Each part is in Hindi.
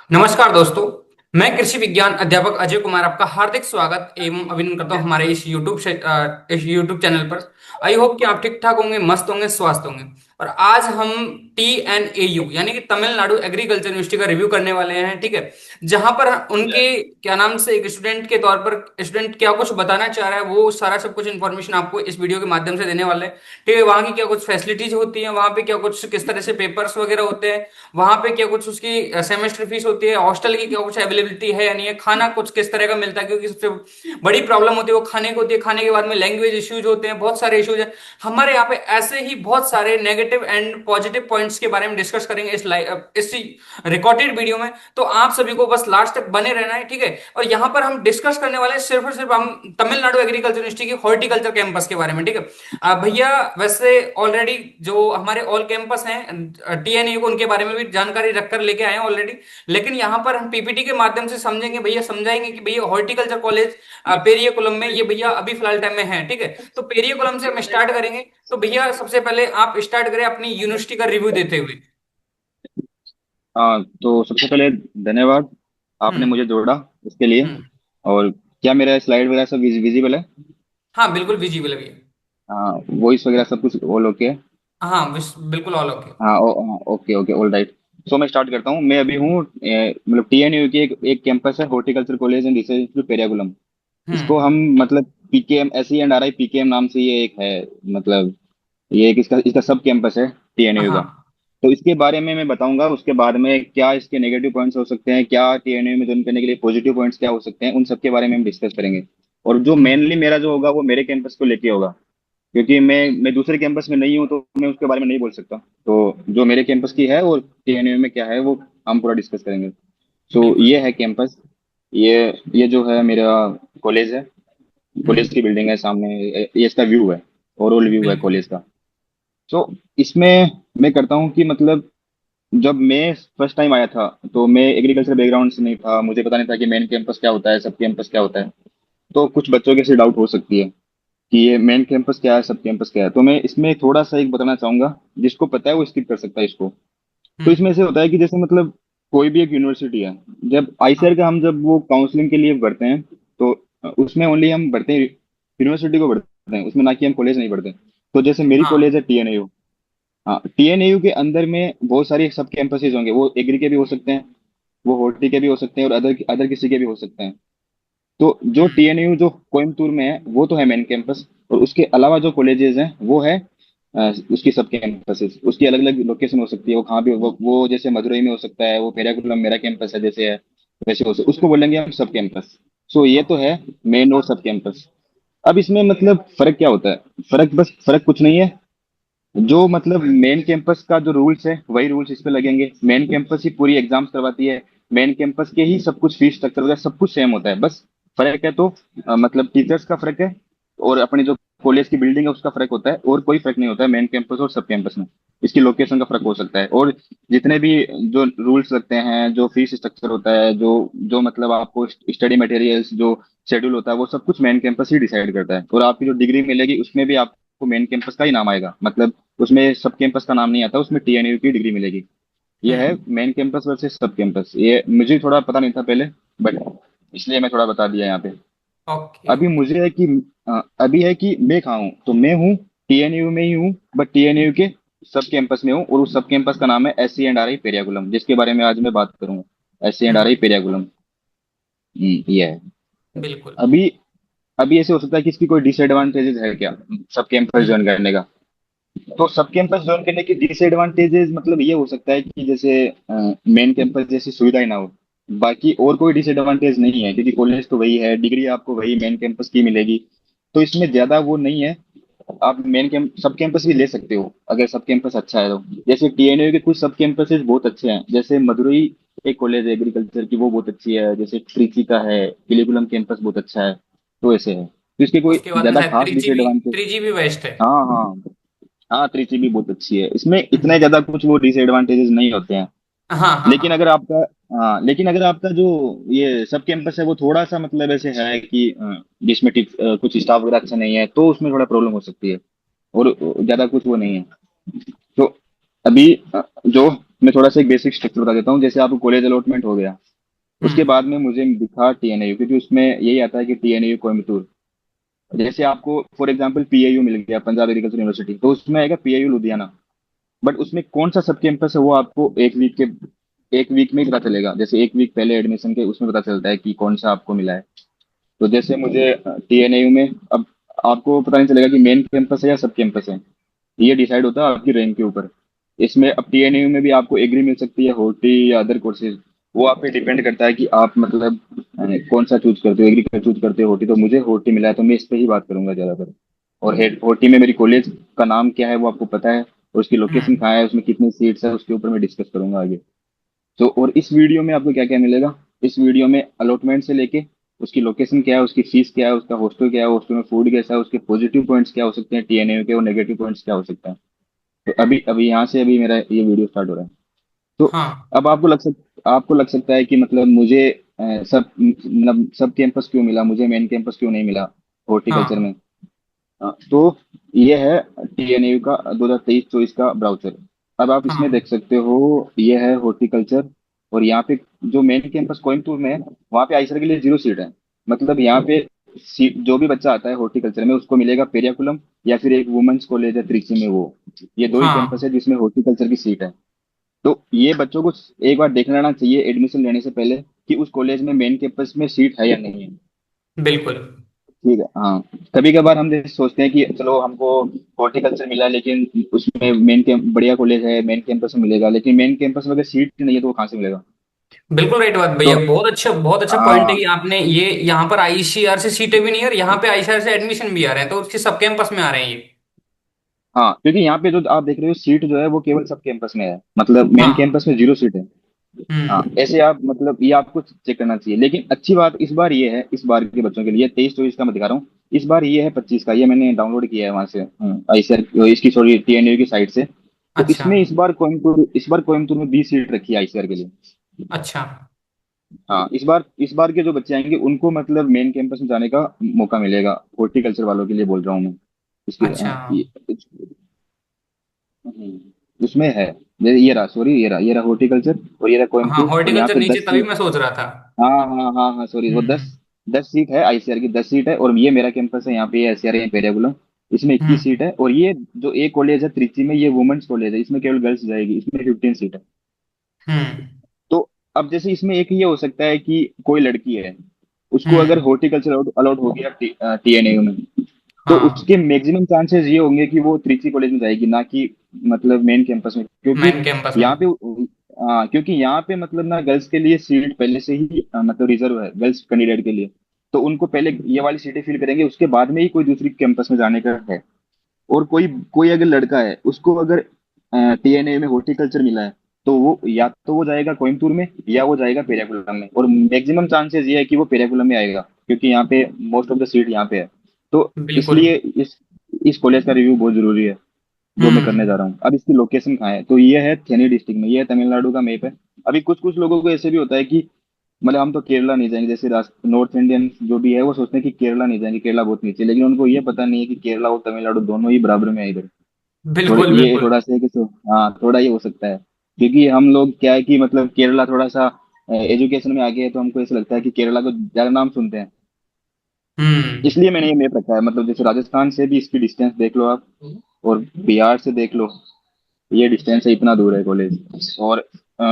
नमस्कार दोस्तों। मैं कृषि विज्ञान अध्यापक अजय कुमार आपका हार्दिक स्वागत एवं अभिनंदन करता हूं हमारे इस यूट्यूब चैनल पर। आई होप कि आप ठीक ठाक होंगे, मस्त होंगे, स्वस्थ होंगे। और आज हम TNAU यानी कि तमिलनाडु एग्रीकल्चर यूनिवर्सिटी का रिव्यू करने वाले हैं, ठीक है। जहां पर उनके क्या नाम से एक स्टूडेंट के तौर पर स्टूडेंट क्या कुछ बताना चाह रहा है वो सारा सब कुछ इन्फॉर्मेशन आपको इस वीडियो के माध्यम से देने वाले हैं, ठीक है। वहाँ की क्या कुछ फैसिलिटीज होती हैं, वहाँ पे क्या कुछ किस तरह से पेपर्स वगैरह होते हैं, वहां पे क्या कुछ उसकी सेमेस्टर फीस होती है, हॉस्टल की क्या कुछ अवेलेबिलिटी है या नहीं है, खाना कुछ किस तरह का मिलता है, क्योंकि सबसे बड़ी प्रॉब्लम होती है वो खाने की होती है। खाने के बाद में लैंग्वेज इश्यूज होते हैं, बहुत सारे इश्यूज हैं। हमारे यहाँ पे ऐसे ही बहुत सारे नेगेटिव एंड पॉजिटिव पॉइंट्स के बारे में डिस्कस करेंगे इस रिकॉर्डेड वीडियो में। तो आप सभी को बस लास्ट तक बने रहना है, ठीक है। और यहाँ पर हम डिस्कस करने वाले हैं सिर्फ और सिर्फ हम तमिलनाडु एग्रीकल्चर यूनिवर्सिटी की हॉर्टिकल्चर कैंपस के बारे में, ठीक है। भैया वैसे ऑलरेडी जो हमारे ऑल कैंपस हैं TNAU को, उनके बारे में भी जानकारी रखकर लेके आए हैं ऑलरेडी। लेकिन यहाँ पर हम PPT के माध्यम से समझेंगे भैया, समझाएंगे कि भैया हॉर्टिकल्चर कॉलेज पेरियाकुलम में ये भैया अभी फिलहाल टाइम में है, ठीक है। तो पेरियाकुलम से हम स्टार्ट करेंगे। तो भैया सबसे पहले आप स्टार्ट करें अपनी यूनिवर्सिटी का रिव्यू देते हुए। हाँ, तो सबसे पहले धन्यवाद। आपने हम्म। मुझे जोड़ा इसके लिए। हम्म। और क्या मेरा स्लाइड वगैरह सब विजिबल है? हाँ बिल्कुल विजिबल है भैया। हाँ, वॉइस वगैरह सब कुछ ऑल ओके है? हाँ बिल्कुल ऑल ओके। हाँ, हाँ, ओके ओके, ऑल राइट। सो मैं स्टार्ट करता हूँ। मैं अभी हूँ मतलब TNU की एक कैंपस है, horticulture college and research institute Periyakulam. इसको हम्म। हम मतलब PKM, SENRI PKM नाम से ये एक है। मतलब ये एक इसका इसका सब कैंपस है TNU का। हाँ तो इसके बारे में मैं बताऊंगा, उसके बाद में क्या इसके नेगेटिव पॉइंट्स हो सकते हैं, क्या TNU में ज्वाइन करने के लिए पॉजिटिव पॉइंट्स क्या हो सकते हैं, उन सब के बारे में हम डिस्कस करेंगे। और जो मेनली मेरा जो होगा वो मेरे कैंपस को लेके होगा, क्योंकि मैं दूसरे कैंपस में नहीं हूँ, तो मैं उसके बारे में नहीं बोल सकता। तो जो मेरे कैंपस की है और TNU में क्या है वो हम पूरा डिस्कस करेंगे। सो बिल्कुल ये भैया। है कैंपस। ये जो है मेरा कॉलेज है। कॉलेज हम्म। की बिल्डिंग है सामने। ये इसका व्यू है, ओवरऑल व्यू है बिल्कुल। कॉलेज का। सो इसमें मैं करता हूँ कि मतलब जब मैं फर्स्ट टाइम आया था तो मैं एग्रीकल्चर बैकग्राउंड से नहीं था, मुझे पता नहीं था कि मेन कैंपस क्या होता है, सब कैंपस क्या होता है। तो कुछ बच्चों के से डाउट हो सकती है कि ये मेन कैंपस क्या है, सब कैंपस क्या है। तो मैं इसमें थोड़ा सा एक बताना चाहूंगा, जिसको पता है वो स्किप कर सकता है इसको। तो हम्म। इसमें से होता है कि जैसे मतलब कोई भी एक यूनिवर्सिटी है, जब आईसीआर हाँ का हम जब वो काउंसलिंग के लिए भरते हैं, तो उसमें ओनली हम भरते हैं यूनिवर्सिटी को भरते हैं, उसमें ना कि हम कॉलेज नहीं भरते। तो जैसे मेरी कॉलेज हाँ है TNAU। हाँ, TNAU के अंदर में बहुत सारी सब कैंपसेस होंगे, वो एग्री के भी हो सकते हैं, वो हॉर्टी के भी हो सकते हैं, और अदर अदर किसी के भी हो सकते हैं। तो जो TNAU जो कोयम्बतूर में है वो तो है मेन कैंपस। और उसके अलावा जो कॉलेजेस हैं वो है उसकी सब कैंपसेस, उसकी अलग अलग लोकेशन हो सकती है। वो कहाँ भी वो जैसे मदुरई में हो सकता है, वो पेरियाकुलम मेरा कैंपस है जैसे है, वैसे हो सकता, उसको बोलेंगे हम सब कैंपस। सो ये तो ओके। है मेन और सब कैंपस। अब इसमें मतलब फर्क क्या होता है? फर्क कुछ नहीं है। जो मतलब मेन कैंपस का जो रूल्स है वही रूल्स इस पे लगेंगे। मेन कैंपस ही पूरी एग्जाम्स करवाती है, मेन कैंपस के ही सब कुछ फीस स्ट्रक्चर वगैरह सब कुछ सेम होता है। बस फर्क है तो मतलब टीचर्स का फर्क है, और अपनी जो कॉलेज की बिल्डिंग है उसका फर्क होता है, और कोई फर्क नहीं होता है मेन कैंपस और सब कैंपस में। इसकी लोकेशन का फर्क हो सकता है, और जितने भी जो रूल्स लगते हैं, जो फीस स्ट्रक्चर होता है, जो जो मतलब आपको स्टडी मटेरियल्स जो शेड्यूल होता है, वो सब कुछ मेन कैंपस ही डिसाइड करता है। और आपकी जो डिग्री मिलेगी उसमें भी आपको मेन कैंपस का ही नाम आएगा, मतलब उसमें सब कैंपस का नाम नहीं आता, उसमें TNU की डिग्री मिलेगी। ये है हम्म। मेन कैंपस वर्सेस सब कैंपस। ये मुझे थोड़ा पता नहीं था पहले, बट इसलिए मैं थोड़ा बता दिया यहाँ पे। ओके अभी ओके। मुझे है कि अभी है कि मैं कहाँ हूँ, तो मैं हूँ TNU में ही हूँ, बट TNU के सब कैंपस में हूँ, और उस सब कैंपस का नाम है SCNRI पेरियाकुलम, जिसके बारे में आज मैं बात करूंगा। SCNRI हम्म। पेरियाकुलम। ये है। बिल्कुल। अभी अभी ऐसे हो सकता है कि इसकी कोई डिसएडवांटेजेस है क्या सब कैंपस हम्म। ज्वाइन करने का? तो सब कैंपस ज्वाइन करने की डिसएडवांटेजेस मतलब ये हो सकता है कि जैसे मेन कैंपस जैसी सुविधाएं ना हो। बाकी और कोई डिसएडवांटेज नहीं है, क्योंकि कॉलेज तो वही है, डिग्री आपको वही मेन कैंपस की मिलेगी। तो इसमें ज्यादा वो नहीं है। आप मेन कैंप सब कैंपस भी ले सकते हो अगर सब कैंपस अच्छा है तो। जैसे TNU के कुछ सब कैंपसेस बहुत अच्छे हैं, जैसे मदुरई एक कॉलेज है एग्रीकल्चर की, वो बहुत अच्छी है। जैसे ट्रिची का है, पिलीकुलम कैंपस बहुत अच्छा है। तो ऐसे है, तो इसके कोई उसके बाद में ज्यादा शायद खास 3GB। डिसएडवांटेज। 3GB बेस्ट है। हाँ, हाँ, हाँ, त्रिची भी बहुत अच्छी है, इसमें इतने हम्म। ज्यादा कुछ वो डिसएडवांटेजेस नहीं होते हैं। हाँ हाँ लेकिन हाँ। अगर आपका हाँ, लेकिन अगर आपका जो ये सब कैंपस है वो थोड़ा सा मतलब ऐसे है कि जिसमें कुछ स्टाफ वगैरह अच्छा नहीं है, तो उसमें थोड़ा प्रॉब्लम हो सकती है। और ज्यादा कुछ वो नहीं है। तो अभी जो मैं थोड़ा सा एक बेसिक स्ट्रक्चर बता देता हूँ। जैसे आपको कॉलेज अलॉटमेंट हो गया, उसके हम्म। बाद में मुझे दिखा टीएनयू, क्योंकि उसमें यही आता है कि टीएनयू कोयम्बतूर। जैसे आपको फॉर एग्जांपल पीएयू मिल गया, पंजाब एग्रीकल्चर यूनिवर्सिटी, तो उसमें आएगा पीएयू लुधियाना। बट उसमें कौन सा सब कैंपस है वो आपको एक वीक में ही पता चलेगा। जैसे एक वीक पहले एडमिशन के उसमें पता चलता है कि कौन सा आपको मिला है। तो जैसे मुझे टीएनयू में, अब आपको पता नहीं चलेगा कि मेन कैंपस है या सब कैंपस है। ये डिसाइड होता है आपकी रैंक के ऊपर। इसमें अब टीएनयू में भी आपको एग्री मिल सकती है, होटी या अदर कोर्सेज। वो आप पे डिपेंड करता है कि आप मतलब कौन सा चूज करते हो, एग्री का चूज करते हो, होटी। तो मुझे होटी मिला है, तो मैं इस पे ही बात करूंगा ज्यादातर। और हेड होटी में मेरी कॉलेज का नाम क्या है वो आपको पता है, और उसकी लोकेशन हम्म। कहाँ है, उसमें कितनी सीट्स है, उसके ऊपर मैं डिस्कस करूंगा आगे। तो और इस वीडियो में आपको क्या क्या मिलेगा, इस वीडियो में अलॉटमेंट से लेके उसकी लोकेशन क्या है, उसकी फीस क्या है, उसका हॉस्टल क्या है, हॉस्टल में फूड कैसा है, उसके पॉजिटिव पॉइंट्स क्या हो सकते हैं टीएनयू के, और नेगेटिव पॉइंट्स क्या हो सकते हैं। तो अभी अभी यहाँ से अभी मेरा ये वीडियो स्टार्ट हो रहा है। तो हाँ। अब आपको लग सकता है कि मतलब मुझे सब कैंपस क्यों मिला, मुझे मेन कैंपस क्यों नहीं मिला हॉर्टिकल्चर हाँ। में। तो ये है टीएनयू का 2023-24 का ब्राउचर। अब आप इसमें हाँ। देख सकते हो, ये है हॉर्टिकल्चर। और यहाँ पे जो मेन कैंपस कोयम्बतूर में है, वहाँ पे आइसर के लिए 0 सीट है। मतलब यहाँ पे सीट जो भी बच्चा आता है हॉर्टिकल्चर में उसको मिलेगा पेरियाकुलम, या फिर एक वुमेन्स कॉलेज है त्रिची में, वो ये दो ही कैंपस हाँ। है जिसमें हॉर्टिकल्चर की सीट है। तो ये बच्चों को एक बार देख लेना चाहिए एडमिशन लेने से पहले कि उस कॉलेज में मेन कैंपस में सीट है या नहीं है। बिल्कुल। ठीक है, हाँ। कभी कभार हम जैसे सोचते हैं कि चलो हमको हॉर्टिकल्चर मिला, लेकिन उसमें मेन कैंप बढ़िया कॉलेज है, मेन कैंपस में मिलेगा, लेकिन मेन कैंपस में अगर सीट नहीं है तो वो कहाँ से मिलेगा। बिल्कुल राइट बात तो भैया, बहुत अच्छा पॉइंट है हाँ, कि आपने ये यहाँ पर आईसीआर से सीटें भी नहीं है और यहाँ पे आईसीआर से एडमिशन भी आ रहे हैं, तो उसके सब कैंपस में आ रहे हैं ये। हाँ, क्योंकि यहाँ पे जो आप देख रहे हो सीट जो है वो केवल सब कैंपस में है, मतलब मेन हाँ। कैंपस में 0 सीट है। हाँ, हम्म। ऐसे आप मतलब ये आपको चेक करना चाहिए। लेकिन अच्छी बात इस बार ये है, इस बार के बच्चों के लिए 23-24 का मैं दिखा रहा हूँ। इस बार ये है 25 का, ये मैंने डाउनलोड किया है वहां से, आईसीआर इसकी, सॉरी टीएनयू की साइट से। तो अच्छा। इस बार कोयम्बतूर में 20 सीट रखी है आईसीआर के लिए। अच्छा। हाँ, इस बार के जो बच्चे आएंगे उनको मतलब मेन कैंपस में जाने का मौका मिलेगा, हॉर्टिकल्चर वालों के लिए बोल रहा हूँ मैं। इसके अच्छा। उसमें है, ये रहा, सॉरी, ये रहा हॉर्टिकल्चर, और ये रहा हाँ, कोयम्बतूर, और यहाँ हॉर्टिकल्चर पे नीचे, दस तभी सीट मैं सोच रहा था। हाँ हाँ हाँ हाँ, सॉरी, वो दस हम्म। 10 सीट है आईसीआर की, 10 सीट है। और ये मेरा कैंपस है, यहाँ पे ये एससीआर है पेरियाकुलम, इसमें 21 सीट हम्म। है। और ये जो एक कॉलेज है त्रिची में, ये वुमेन्स कॉलेज है, इसमें केवल गर्ल्स जाएगी, इसमें 15 सीट है। हम्म। तो अब जैसे इसमें एक ये हो सकता है कि कोई लड़की है, उसको अगर हम्म। हॉर्टिकल्चर अलाउड हो गया टीएनयू में, तो हाँ, उसके मैक्सिमम चांसेस ये होंगे कि वो त्रिची कॉलेज में जाएगी, ना कि मतलब मेन कैंपस में। क्योंकि मेन कैंपस में। यहाँ पे क्योंकि यहाँ पे मतलब ना गर्ल्स के लिए सीट पहले से ही मतलब रिजर्व है गर्ल्स कैंडिडेट के लिए। तो उनको पहले ये वाली सीटें फिल करेंगे, उसके बाद में ही कोई दूसरी कैंपस में जाने का है। और कोई कोई अगर लड़का है, उसको अगर टीएनए में हॉर्टिकल्चर मिला है, तो वो या तो वो जाएगा कोयम्बतूर में, या वो जाएगा पेरियाकुलम में। और मैक्सिमम चांसेस ये है कि वो पेरियाकुलम में आएगा, क्योंकि यहाँ पे मोस्ट ऑफ द सीट यहाँ पे है। तो बिल्कुल। इसलिए इस कॉलेज का रिव्यू बहुत जरूरी है, जो मैं करने हम्म। जा रहा हूँ। अब इसकी लोकेशन कहाँ है, तो ये है थेनी डिस्ट्रिक्ट में, ये है तमिलनाडु का मैप है। अभी कुछ कुछ लोगों को ऐसे भी होता है कि मतलब हम तो केरला नहीं जाएंगे, जैसे नॉर्थ इंडियन जो भी है वो सोचते हैं कि केरला नहीं जाएंगे, केरला बहुत नीचे है। लेकिन उनको ये पता नहीं है कि केरला और तमिलनाडु दोनों ही बराबर में है इधर। थोड़े बिल्कुल। ये बिल्कुल। थोड़ा सा है कि हाँ, थोड़ा ये हो सकता है। क्योंकि हम लोग क्या है कि मतलब केरला थोड़ा सा एजुकेशन में आगे है, तो हमको ऐसा लगता है कि केरला को ज्यादा नाम सुनते हैं। हम्म। इसलिए मैंने ये मैप रखा है। मतलब जैसे राजस्थान से भी इसकी डिस्टेंस देख लो आप, और बिहार से देख लो, ये डिस्टेंस है, इतना दूर है कॉलेज। और अ,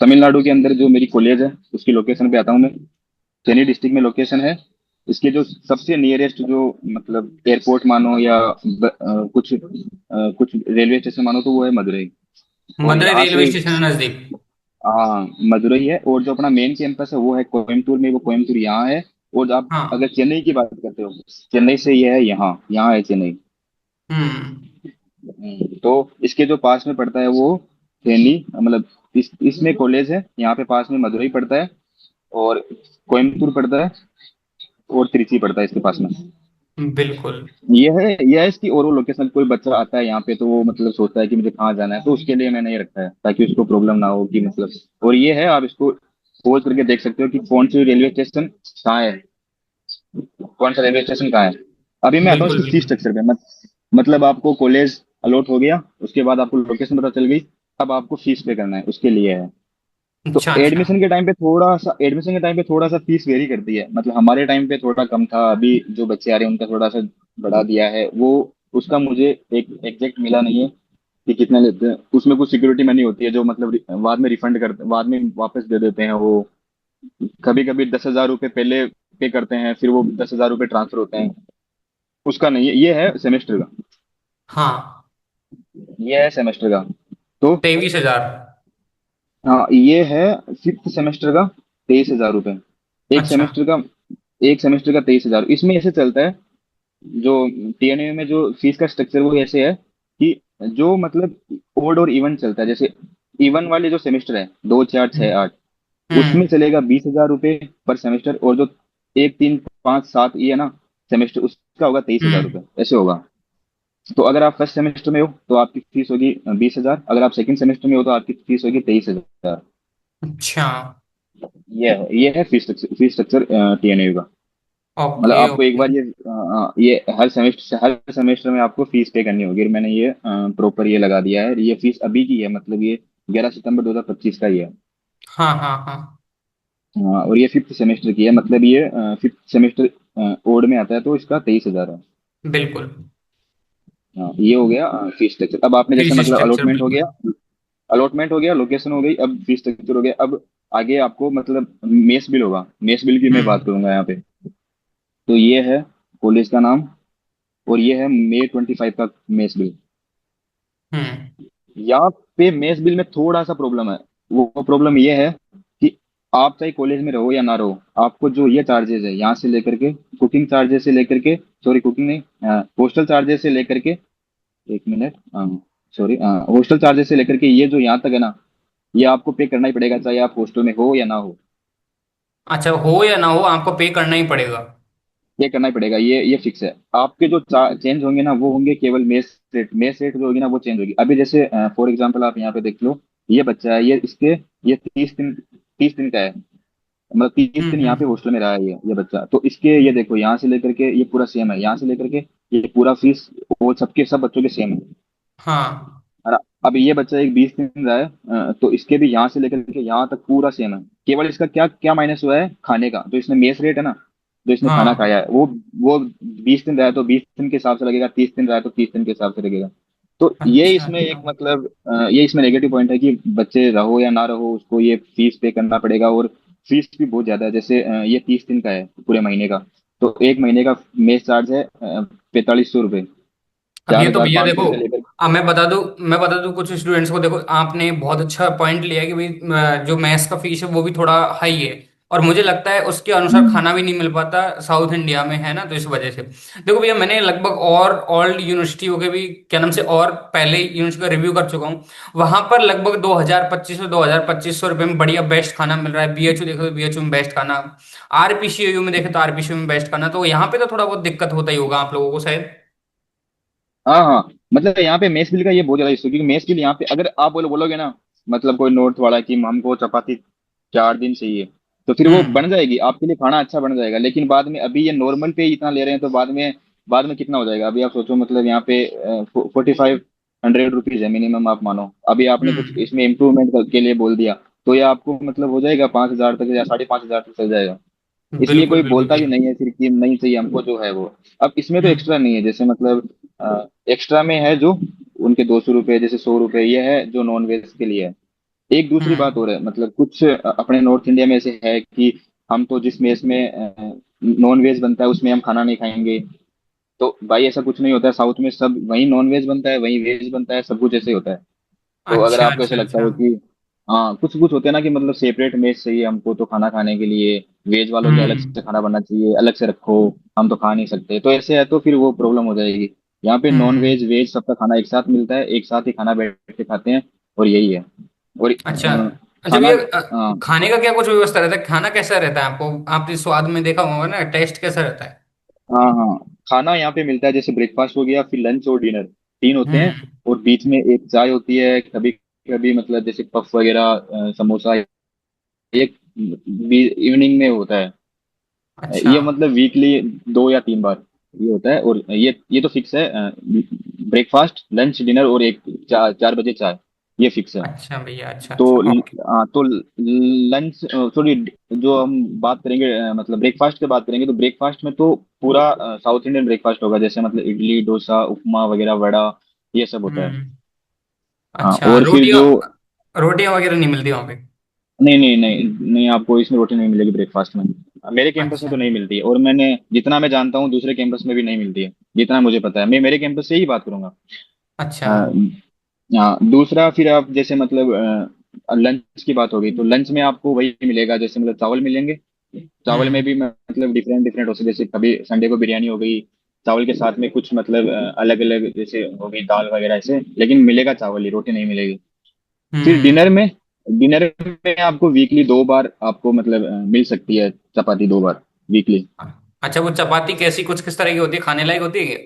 तमिलनाडु के अंदर जो मेरी कॉलेज है उसकी लोकेशन पे आता हूँ मैं। चेन्नई डिस्ट्रिक्ट में लोकेशन है। इसके जो सबसे नियरेस्ट जो मतलब एयरपोर्ट मानो, या कुछ रेलवे स्टेशन मानो, तो वो है मदुरई। और मदुरई यहाँ रेलवे से स्टेशन है नजदीक। हाँ, मदुरई है। और जो अपना मेन कैंपस है वो है कोयम्बतूर में, वो कोयम्बतूर यहाँ है। और आप अगर हाँ। चेन्नई की बात करते हो, चेन्नई से ये है, यहाँ यहाँ है चेन्नई। हम्म। तो इसके जो पास में पड़ता है वो थेनी, मतलब इसमें कॉलेज है, यहाँ पे पास में मदुरई पड़ता है, और कोयम्बतूर पड़ता है, और त्रिची पड़ता है इसके पास में। बिल्कुल। ये है इसकी ओवरऑल लोकेशन। कोई बच्चा आता है यहाँ पे तो वो मतलब सोचता है कि मुझे कहाँ जाना है, तो उसके लिए मैंने ये रखा है ताकि उसको प्रॉब्लम ना हो कि मतलब। और ये है, आप इसको खोज करके देख सकते हो कि कौन सी रेलवे स्टेशन कहाँ है, कौन सा रेलवे स्टेशन कहाँ है। अभी मैं आता हूँ बिल्कुल। इसकी फीस बिल्कुल। स्ट्रक्चर पे। मतलब आपको कॉलेज अलॉट हो गया, उसके बाद आपको लोकेशन पता चल गई। अब आपको फीस पे करना है, उसके लिए है। तो अच्छा अच्छा। एडमिशन के टाइम पे थोड़ा सा फीस वेरी करती है, मतलब हमारे टाइम पे थोड़ा कम था, अभी जो बच्चे आ रहे हैं उनका थोड़ा सा बढ़ा दिया है वो। उसका मुझे एक एग्जैक्ट मिला नहीं है कि कितना लेते हैं। उसमें कुछ सिक्योरिटी मनी होती है जो मतलब बाद में रिफंड करते, बाद में वापस दे देते हैं वो। कभी कभी 10,000 रुपये पहले पे करते हैं, फिर वो 10,000 रुपये ट्रांसफर होते हैं। उसका नहीं है, ये है सेमेस्टर का। हाँ। ये है सेमेस्टर का। तो 23,000। हाँ, ये है फिफ्थ सेमेस्टर का 23,000 रुपये। एक अच्छा। सेमेस्टर का एक सेमेस्टर का 23,000। इसमें ऐसे चलता है, जो टीएनयू में जो फीस का स्ट्रक्चर वो ऐसे है कि जो मतलब ओड और इवन चलता है। जैसे इवन वाले जो सेमेस्टर है, 2, 4, 6, 8, उसमें हम्म चलेगा 20,000 रुपये पर सेमेस्टर। और जो 1, 3, 5, 7 ये है ना सेमेस्टर, उसका होगा 23,000 रुपये, हम्म। ऐसे होगा। तो अगर आप फर्स्ट सेमेस्टर में हो तो आपकी फीस होगी 20,000। अगर आप सेकंड सेमेस्टर में हो तो आपकी फीस होगी 23,000। अच्छा। ये है फीस स्ट्रक्चर टीएनयू का। मतलब ओके आपको एक ओके। बार ये हर सेमेस्टर में आपको फीस पे करनी होगी। और मैंने ये प्रॉपर ये लगा दिया है। ये फीस अभी की है, मतलब ये 11 सितंबर 2025 का ही है। हाँ हाँ हाँ। और ये फिफ्थ सेमेस्टर की है, मतलब ये फिफ्थ सेमेस्टर ओड में आता है, तो इसका 23,000 है। बिल्कुल। हाँ, ये हो गया फीस स्ट्रक्चर। अब आपने जैसे फीस मतलब स्ट्रक्चर बिल्कुल। अलॉटमेंट हो गया, लोकेशन हो गई, अब फीस स्ट्रक्चर हो गया। अब आगे आपको मतलब मेस बिल होगा। मेस बिल की मैं बात हम्म करूंगा यहाँ पे। तो ये है कॉलेज का नाम, और ये है May 25 का मेस बिल। हम्म। यहाँ पे मेस बिल में थोड़ा सा प्रॉब्लम है। वो प्रॉब्लम ये है कि आप चाहे कॉलेज में रहो या ना रहो, आपको जो ये चार्जेस है यहाँ से लेकर के, कुकिंग चार्जेस से लेकर के, सॉरी कुकिंग नहीं, हॉस्टल चार्जेस से लेकर के, एक मिनट, सॉरी, हॉस्टल चार्जेस से लेकर के ये जो यहाँ तक है ना, ये आपको पे करना ही पड़ेगा, चाहे आप हॉस्टल में हो या ना हो। अच्छा, हो या ना हो आपको पे करना ही पड़ेगा। पे करना ही पड़ेगा, ये फिक्स है। आपके जो चेंज होंगे ना, वो होंगे केवल मेस रेट जो होगी ना वो चेंज होगी। अभी जैसे फॉर एग्जांपल आप यहाँ पे देख लो, ये बच्चा है, ये 30 दिन का है। मतलब 30 दिन यहाँ पे हम्म। हॉस्टल में रहा है ये बच्चा। तो इसके ये देखो, यहाँ से लेकर के ये पूरा सेम है, यहाँ से लेकर के ये पूरा फीस वो सबके सब बच्चों के सेम है। हाँ है ना? अब ये बच्चा एक 20 दिन रहा है, तो इसके भी यहाँ से लेकर के यहाँ तक पूरा सेम है। केवल इसका क्या क्या माइनस हुआ है, खाने का। जो इसने मेस रेट है ना, जो इसने खाना हाँ। खाया है, वो 20 दिन रहा है तो 20 दिन के हिसाब से लगेगा, 30 दिन रहा है तो 30 दिन के हिसाब से लगेगा। तो ये अच्छा इसमें अच्छा। एक मतलब ये इसमें नेगेटिव पॉइंट है कि बच्चे रहो या ना रहो, उसको ये फीस पे करना पड़ेगा। और फीस भी बहुत ज्यादा है। जैसे ये 30 दिन का है पूरे महीने का, तो एक महीने का मेस चार्ज है 4,500 रुपये। अब चार ये तो हजार भैया पाँच देखो, सौ से लेकर। अब मैं बता दूं कुछ स्टूडेंट्स को। देखो आपने बहुत अच्छा पॉइंट लिया कि भाई जो मैथ्स का फीस है वो भी थोड़ा हाई है। और मुझे लगता है उसके अनुसार हम्म। खाना भी नहीं मिल पाता साउथ इंडिया में, है ना, तो इस वजह से। देखो भैया, मैंने लगभग और ओल्ड यूनिवर्सिटियों के भी क्या नाम से और पहले यूनिवर्सिटी का रिव्यू कर चुका हूँ। वहां पर लगभग 2,000 2500 2,000 2500 रुपये में बढ़िया बेस्ट खाना मिल रहा है। बीएचयू देखो तो बीएचयू में बेस्ट खाना, आरपीसीयू में देखे तो आरपीसीयू में बेस्ट खाना। तो यहाँ पे तो थोड़ा बहुत दिक्कत होता ही होगा आप लोगों को शायद। हाँ हाँ, मतलब यहाँ पे मेस बिल का ये बहुत ज्यादा इशू, क्योंकि मेस बिल यहाँ पे अगर आप बोलोगे ना, मतलब कोई नॉर्थ वाला कि हमको चपाती 4 दिन चाहिए, तो फिर वो हम्म बन जाएगी आपके लिए, खाना अच्छा बन जाएगा। लेकिन बाद में अभी ये नॉर्मल पे इतना ले रहे हैं, तो बाद में कितना हो जाएगा। अभी आप सोचो, मतलब यहाँ पे 4,500 रुपीज है मिनिमम, आप मानो। अभी आपने कुछ हम्म। इसमें इम्प्रूवमेंट के लिए बोल दिया, तो ये आपको मतलब हो जाएगा 5,000 तक या 5,500 तक चल जाएगा। इसलिए बिल्कुल कोई बिल्कुल बोलता भी भैया। नहीं है फिर कि नहीं चाहिए हमको जो है वो। अब इसमें तो हम्म एक्स्ट्रा नहीं है, जैसे मतलब एक्स्ट्रा में है जो उनके 200 रुपये, जैसे 100 रुपये, ये है जो नॉन वेज के लिए है। एक दूसरी बात हम्म। और है, मतलब कुछ अपने नॉर्थ इंडिया में ऐसे है कि हम तो जिस मेस में नॉन वेज बनता है उसमें हम खाना नहीं खाएंगे। तो भाई ऐसा कुछ नहीं होता है। साउथ में सब वहीं नॉन वेज बनता है, वहीं वेज बनता है, सब कुछ ऐसे ही होता है। तो अगर अच्छा आपको ऐसा अच्छा लगता अच्छा। हो कि हाँ, कुछ कुछ होते हैं ना कि मतलब सेपरेट मेस चाहिए हमको तो खाना खाने के लिए, वेज वालों के अलग हम्म से खाना बनना चाहिए, अलग से रखो, हम तो खा नहीं सकते, तो ऐसे है तो फिर वो प्रॉब्लम हो जाएगी। यहाँ पे नॉन हम्म। वेज वेज सबका खाना एक साथ मिलता है, एक साथ ही खाना बैठ के खाते हैं। और यही है। और अच्छा अच्छा खाना, भैया, हाँ खाने का क्या कुछ व्यवस्था रहता है? खाना कैसा रहता है? आपको आपने स्वाद में देखा होगा ना, टेस्ट कैसा रहता है? हाँ हाँ, खाना यहाँ पे मिलता है। जैसे ब्रेकफास्ट हो गया, फिर लंच और डिनर, तीन होते हैं। हम्म। और बीच में एक चाय होती है। कभी कभी मतलब जैसे पफ वगैरह, समोसा, ये इवनिंग में होता है। अच्छा ये मतलब वीकली 2 या 3 बार ये होता है। और ये तो फिक्स है, ब्रेकफास्ट लंच डिनर और एक 4 4 बजे चाय। ये फिक्स है। अच्छा भैया, अच्छा तो अच्छा, ओके। हाँ, तो लंच सॉरी, जो हम बात करेंगे मतलब ब्रेकफास्ट की बात करेंगे, तो ब्रेकफास्ट में तो पूरा साउथ इंडियन ब्रेकफास्ट होगा, जैसे मतलब इडली डोसा उपमा वगैरह वड़ा, ये सब होता है। हम्म। हाँ, अच्छा, और फिर रोटियां जो रोटियां वगैरह नहीं मिलती वहाँ पे? नहीं नहीं नहीं नहीं, आपको इसमें रोटी नहीं मिलेगी ब्रेकफास्ट में। मेरे कैंपस में अच्छा तो नहीं मिलती है, और मैंने जितना मैं जानता हूँ दूसरे कैंपस में भी नहीं मिलती है, जितना मुझे पता है, मैं मेरे कैंपस से ही बात करूंगा। अच्छा। अ, हाँ, दूसरा फिर आप जैसे मतलब लंच की बात होगी, तो लंच में आपको वही मिलेगा, जैसे मतलब चावल मिलेंगे। चावल में हम्म। भी मतलब डिफरेंट डिफरेंट हो सकते, जैसे कभी संडे को बिरयानी हो गई, चावल के साथ में कुछ मतलब अलग अलग जैसे हो गई दाल वगैरह ऐसे, लेकिन मिलेगा चावल ही, रोटी नहीं मिलेगी। फिर हम्म। डिनर में आपको वीकली 2 बार आपको मतलब मिल सकती है चपाती, 2 बार वीकली। अच्छा, वो चपाती कैसी, कुछ किस तरह की होती है, खाने लायक होती है क्या?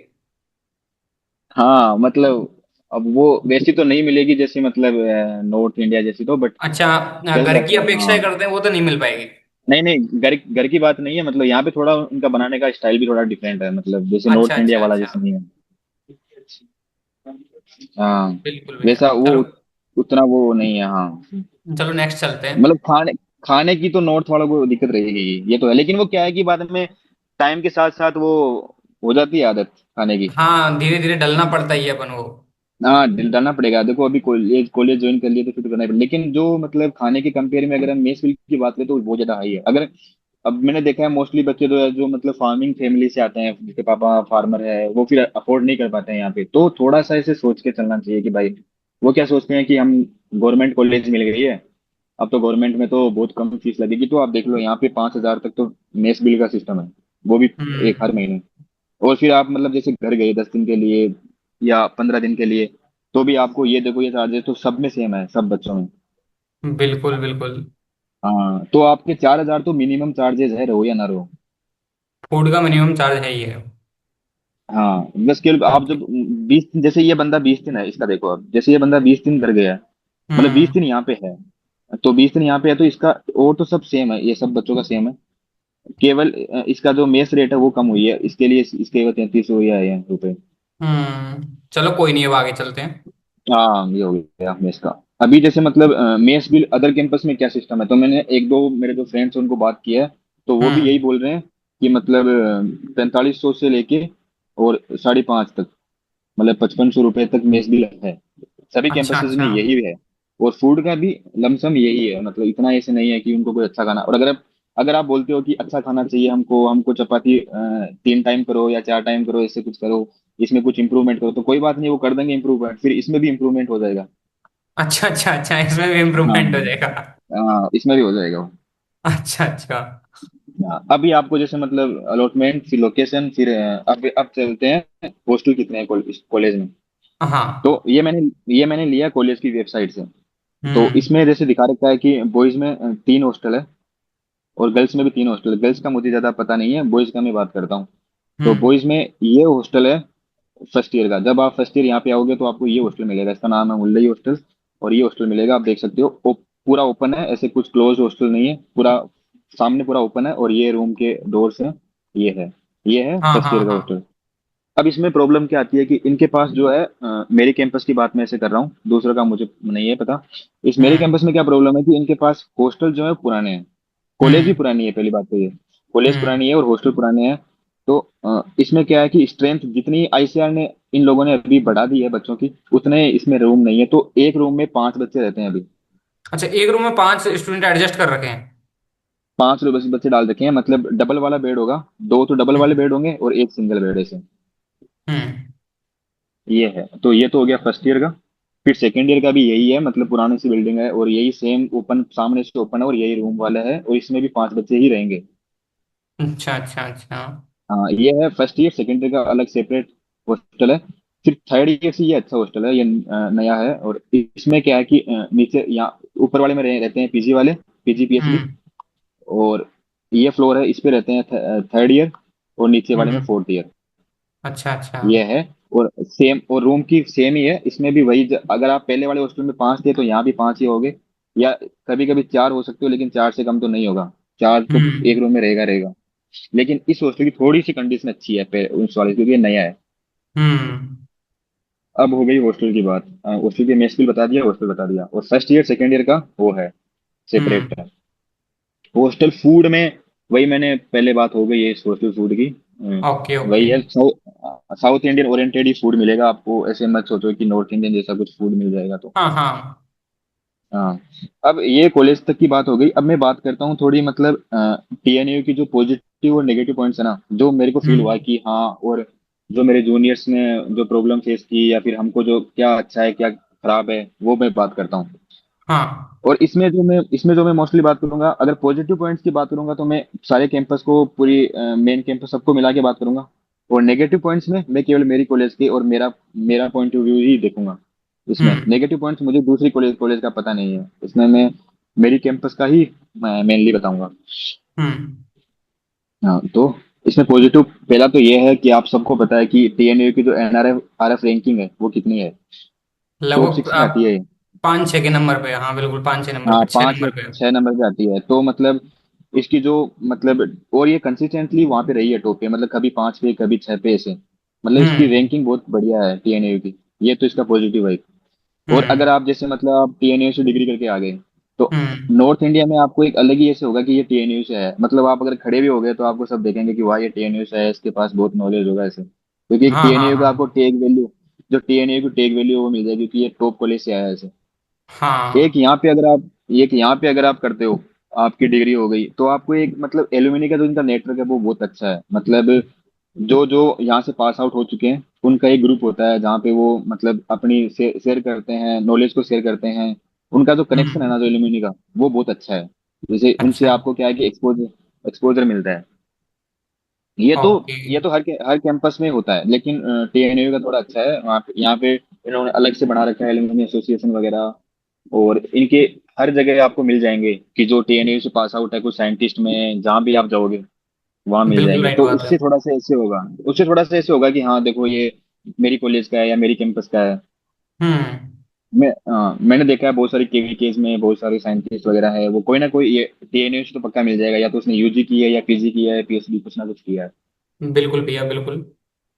हाँ मतलब, अब वो वैसी तो नहीं मिलेगी जैसे मतलब नॉर्थ इंडिया जैसी तो, बट अच्छा, चल घर की जाता है अपेक्षा हाँ। करते हैं वो तो नहीं मिल पाएगी? नहीं नहीं, घर घर की बात नहीं है, मतलब यहाँ पे थोड़ा उनका बनाने का स्टाइल भी थोड़ा डिफरेंट है, मतलब जैसे अच्छा नॉर्थ इंडिया अच्छा वाला अच्छा। जैसे नहीं है। हाँ, बिल्कुल भैया। वैसा वो चलो, उतना वो नहीं है हाँ। चलो नेक्स्ट चलते हैं। मतलब खाने खाने की तो नॉर्थ वालों को दिक्कत रहेगी, ये तो है, लेकिन वो क्या है कि बाद में टाइम के साथ साथ वो हो जाती है आदत खाने की। हाँ, धीरे धीरे डलना पड़ता ही है अपन को। हाँ, डालना पड़ेगा, देखो अभी कॉलेज कॉलेज ज्वाइन कर लिए तो फिर तो करना ही पड़ेगा, लेकिन जो मतलब खाने के कंपेयर में अगर हम मेस बिल की बात करें तो बहुत ज्यादा हाई है। अगर अब मैंने देखा है मोस्टली बच्चे जो है जो मतलब फार्मिंग फैमिली से आते हैं, जिसके पापा फार्मर है, वो फिर अफोर्ड नहीं कर पाते हैं यहाँ पे, तो थोड़ा सा ऐसे सोच के चलना चाहिए कि भाई वो क्या सोचते हैं कि हम गवर्नमेंट कॉलेज मिल गई है, अब तो गवर्नमेंट में तो बहुत कम फीस लगेगी, तो आप देख लो यहाँ पे 5,000 तक तो मेस बिल का सिस्टम है, वो भी एक हम्म। हर महीने। और फिर आप मतलब जैसे घर गए 10 दिन के लिए या 15 दिन के लिए, तो भी आपको ये देखो ये चार्जेस तो सब में सेम है, सब बच्चों में। बिल्कुल बिल्कुल। हाँ, तो आपके 4,000 तो मिनिमम चार्जेस है, रहो या ना रहो। फूड का मिनिमम चार्ज है ही है। हाँ, बस केवल आप ओके। जब 20 दिन, जैसे ये बंदा 20 दिन है, इसका देखो अब जैसे ये बंदा 20 दिन घर गया है, मतलब बीस हम्म। दिन यहाँ पे है, तो 20 दिन यहाँ पे है तो इसका, और तो सब सेम है, ये सब बच्चों का सेम है, केवल इसका जो मेस रेट है वो कम हुई है, इसके लिए इसके 33 हुई है रुपए। चलो कोई नहीं, अब आगे चलते हैं। हाँ, ये हो गया मेस का। अभी जैसे मतलब मेस बिल अदर कैंपस में क्या सिस्टम है, तो मैंने एक दो मेरे जो फ्रेंड्स हैं उनको बात किया है, तो वो भी हम्म। यही बोल रहे हैं कि मतलब 4500 से लेके और 5.5 तक, मतलब 5500 रुपये तक मेस बिल है, सभी अच्छा कैंपसेस में अच्छा। यही है। और फूड का भी लमसम यही है, मतलब इतना ऐसे नहीं है कि उनको कोई अच्छा खाना, और अगर आप बोलते हो कि अच्छा खाना चाहिए हमको हमको चपाती 3 टाइम करो या 4 टाइम करो, ऐसे कुछ करो, इसमें कुछ इंप्रूवमेंट करो, तो कोई बात नहीं, वो कर देंगे इंप्रूवमेंट, फिर इसमें भी इंप्रूवमेंट हो जाएगा। अच्छा अच्छा अच्छा, इसमें भी हाँ इम्प्रूवमेंट हो जाएगा? हाँ, इसमें भी हो जाएगा वो। अच्छा अच्छा। हाँ, अभी आपको जैसे मतलब अलॉटमेंट फिर लोकेशन फिर अब चलते हैं हॉस्टल कितने हैं कॉलेज में। हाँ। तो ये मैंने लिया कॉलेज की वेबसाइट से। तो हम्म। इसमें जैसे दिखा रखा है कि बॉयज में 3 हॉस्टल है, और गर्ल्स में भी 3 हॉस्टल है। गर्ल्स का मुझे ज्यादा पता नहीं है, बॉयज का मैं बात करता हूँ। तो हम्म। बॉयज में ये हॉस्टल है फर्स्ट ईयर का, जब आप फर्स्ट ईयर यहाँ पे आओगे तो आपको ये हॉस्टल मिलेगा, इसका नाम है मुल्लई हॉस्टल। और ये हॉस्टल मिलेगा, आप देख सकते हो, वो पूरा ओपन है, ऐसे कुछ क्लोज हॉस्टल नहीं है, पूरा सामने पूरा ओपन है, और ये रूम के डोर्स है, ये है हाँ फर्स्ट हाँ ईयर का हाँ। हॉस्टल। अब इसमें प्रॉब्लम क्या आती है कि इनके पास जो है मेरी कैंपस की बात मैं ऐसे कर रहा हूँ, दूसरा का मुझे नहीं है पता। इस मेरे हम्म। कैंपस में क्या प्रॉब्लम है कि इनके पास हॉस्टल जो है पुराने हैं, कॉलेज भी हम्म। पुरानी है, पहली बात तो ये, कॉलेज हम्म। पुरानी है और हॉस्टल पुराने हैं। तो इसमें क्या है कि स्ट्रेंथ जितनी आईसीआर ने इन लोगों ने अभी बढ़ा दी है बच्चों की, उतने इसमें रूम नहीं है, तो एक रूम में 5 बच्चे रहते हैं अभी। अच्छा, एक रूम में 5 स्टूडेंट एडजस्ट कर रखे हैं? 5 बच्चे डाल रखे हैं, मतलब डबल वाला बेड होगा, दो तो डबल वाले हम्म। बेड होंगे और एक सिंगल बेड ऐसे। हम्म। ये है, तो ये तो हो गया फर्स्ट ईयर का। फिर सेकेंड ईयर का भी यही है, मतलब पुरानी सी बिल्डिंग है और यही सेम ओपन सामने से ओपन है और यही रूम वाला है, और इसमें भी 5 बच्चे ही रहेंगे। अच्छा अच्छा अच्छा। हाँ, ये है फर्स्ट ईयर। सेकेंड ईयर का अलग सेपरेट हॉस्टल है। फिर थर्ड ईयर से ये अच्छा हॉस्टल है, ये नया है, और इसमें क्या है कि नीचे यहाँ ऊपर वाले में रहते हैं पीजी वाले, पीजी पीएचडी। हम्म। और ये फ्लोर है, इस पे रहते हैं थर्ड ईयर, और नीचे वाले में हम्म। Fourth year. अच्छा अच्छा। ये है। और सेम, और रूम की सेम ही है, इसमें भी वही अगर आप पहले वाले हॉस्टल में 5 थे तो यहाँ भी 5 ही होगे, या कभी कभी 4 हो सकते हो, लेकिन 4 से कम तो नहीं होगा, 4 तो हम्म। एक रूम में रहेगा रहेगा। लेकिन इस हॉस्टल की थोड़ी सी कंडीशन अच्छी है उस वाले, क्योंकि ये नया है। हम्म। अब हो गई हॉस्टल की बात। हॉस्टल की मेस बिल बता दिया, हॉस्टल बता दिया, और फर्स्ट ईयर सेकेंड ईयर का वो है सेपरेट हम्म। है। हॉस्टल फूड में वही मैंने पहले बात हो गई है इस हॉस्टल फूड की। ओके वही ओके। है, साउथ इंडियन ओरिएंटेड ही फूड मिलेगा आपको, ऐसे मत सोचो कि नॉर्थ इंडियन जैसा कुछ फूड मिल जाएगा तो। हाँ हाँ। हाँ। अब ये कॉलेज तक की बात हो गई, अब मैं बात करता हूँ थोड़ी मतलब टीएनयू की जो पॉजिटिव और नेगेटिव पॉइंट्स है ना, जो मेरे को फील हुआ हम्म। कि हाँ, और जो मेरे जूनियर्स ने जो प्रॉब्लम फेस की, या फिर हमको जो क्या अच्छा है क्या खराब है, वो मैं बात करता हूँ। हाँ। और इसमें जो मैं मोस्टली बात करूंगा, अगर पॉजिटिव पॉइंट्स की बात करूंगा तो मैं सारे कैंपस को, पूरी मेन कैंपस सबको मिला के बात करूंगा। और नेगेटिव पॉइंट्स में मैं केवल मेरी कॉलेज के और मेरा मेरा पॉइंट ऑफ व्यू ही देखूंगा। इसमें हम्म। नेगेटिव पॉइंट्स मुझे दूसरी कॉलेज कॉलेज का पता नहीं है, इसमें मैं मेरी कैंपस का ही मेनली बताऊंगा। हम्म। हाँ, तो इसमें पॉजिटिव पहला तो ये है कि आप सबको पता है कि टीएनयू की जो एनआरएफ आरएफ रैंकिंग है वो कितनी है। टॉप लगभग 6 में आती है। 5-6 के नंबर पे, हाँ बिल्कुल 5-6 नंबर हाँ, पे, 6 5 या नंबर पे। 6 नंबर पे आती है, तो मतलब इसकी जो मतलब, और ये कंसिस्टेंटली वहां पे रही है टॉप पे, मतलब कभी 5 पे कभी 6 पे ऐसे, मतलब इसकी हम्म। रैंकिंग बहुत बढ़िया है टीएनयू की। ये तो इसका पॉजिटिव है। और हम्म। अगर आप जैसे मतलब आप टीएनयू से डिग्री करके आ गए, तो हम्म। नॉर्थ इंडिया में आपको एक अलग ही ऐसे होगा कि ये टीएनयू से है, मतलब आप अगर खड़े भी हो गए तो आपको सब देखेंगे कि वाह ये टीएनयू से है, इसके पास बहुत नॉलेज होगा ऐसे, क्योंकि एक हाँ हाँ टीएनयू का आपको हाँ। टेक वैल्यू, जो टीएनयू की टेक वैल्यू वो मिल जाएगी, क्योंकि ये टॉप कॉलेज से आया है ऐसे। एक हाँ। यहाँ पे अगर आप एक यहाँ पे अगर आप करते हो, आपकी डिग्री हो गई, तो आपको एक मतलब एलुमनी का जो इनका नेटवर्क है वो बहुत अच्छा है, मतलब जो जो यहाँ से पास आउट हो चुके हैं उनका एक ग्रुप होता है जहाँ पे वो मतलब अपनी शेयर करते हैं, नॉलेज को शेयर करते हैं। उनका जो कनेक्शन है हम्म। ना जो एलुमनी का, वो बहुत अच्छा है। जैसे उनसे अच्छा। आपको क्या है कि एक्सपोजर एक्सपोजर मिलता है। ये तो ओके। ये तो हर कैंपस में होता है, लेकिन टीएनयू का थोड़ा अच्छा है, वहाँ पे यहाँ पे इन्होंने अलग से बना रखा है एलुमनी एसोसिएशन वगैरह। और इनके हर जगह आपको मिल जाएंगे कि जो टीएनयू से पास आउट है कुछ साइंटिस्ट में, जहाँ भी आप जाओगे वहां मिल बिल्कुल जाएंगे, राइट तो बात है। उससे थोड़ा सा ऐसे होगा कि हाँ देखो ये मेरी कॉलेज का है या मेरी कैंपस का है। हम्म। मैंने देखा है बहुत सारी केवीकेज में बहुत सारे साइंटिस्ट वगैरह है, वो कोई ना कोई ये टीएनयू से तो पक्का मिल जाएगा, या तो उसने यूजी की है या पीजी किया है पीएचडी कुछ ना कुछ किया है। बिल्कुल भैया बिल्कुल।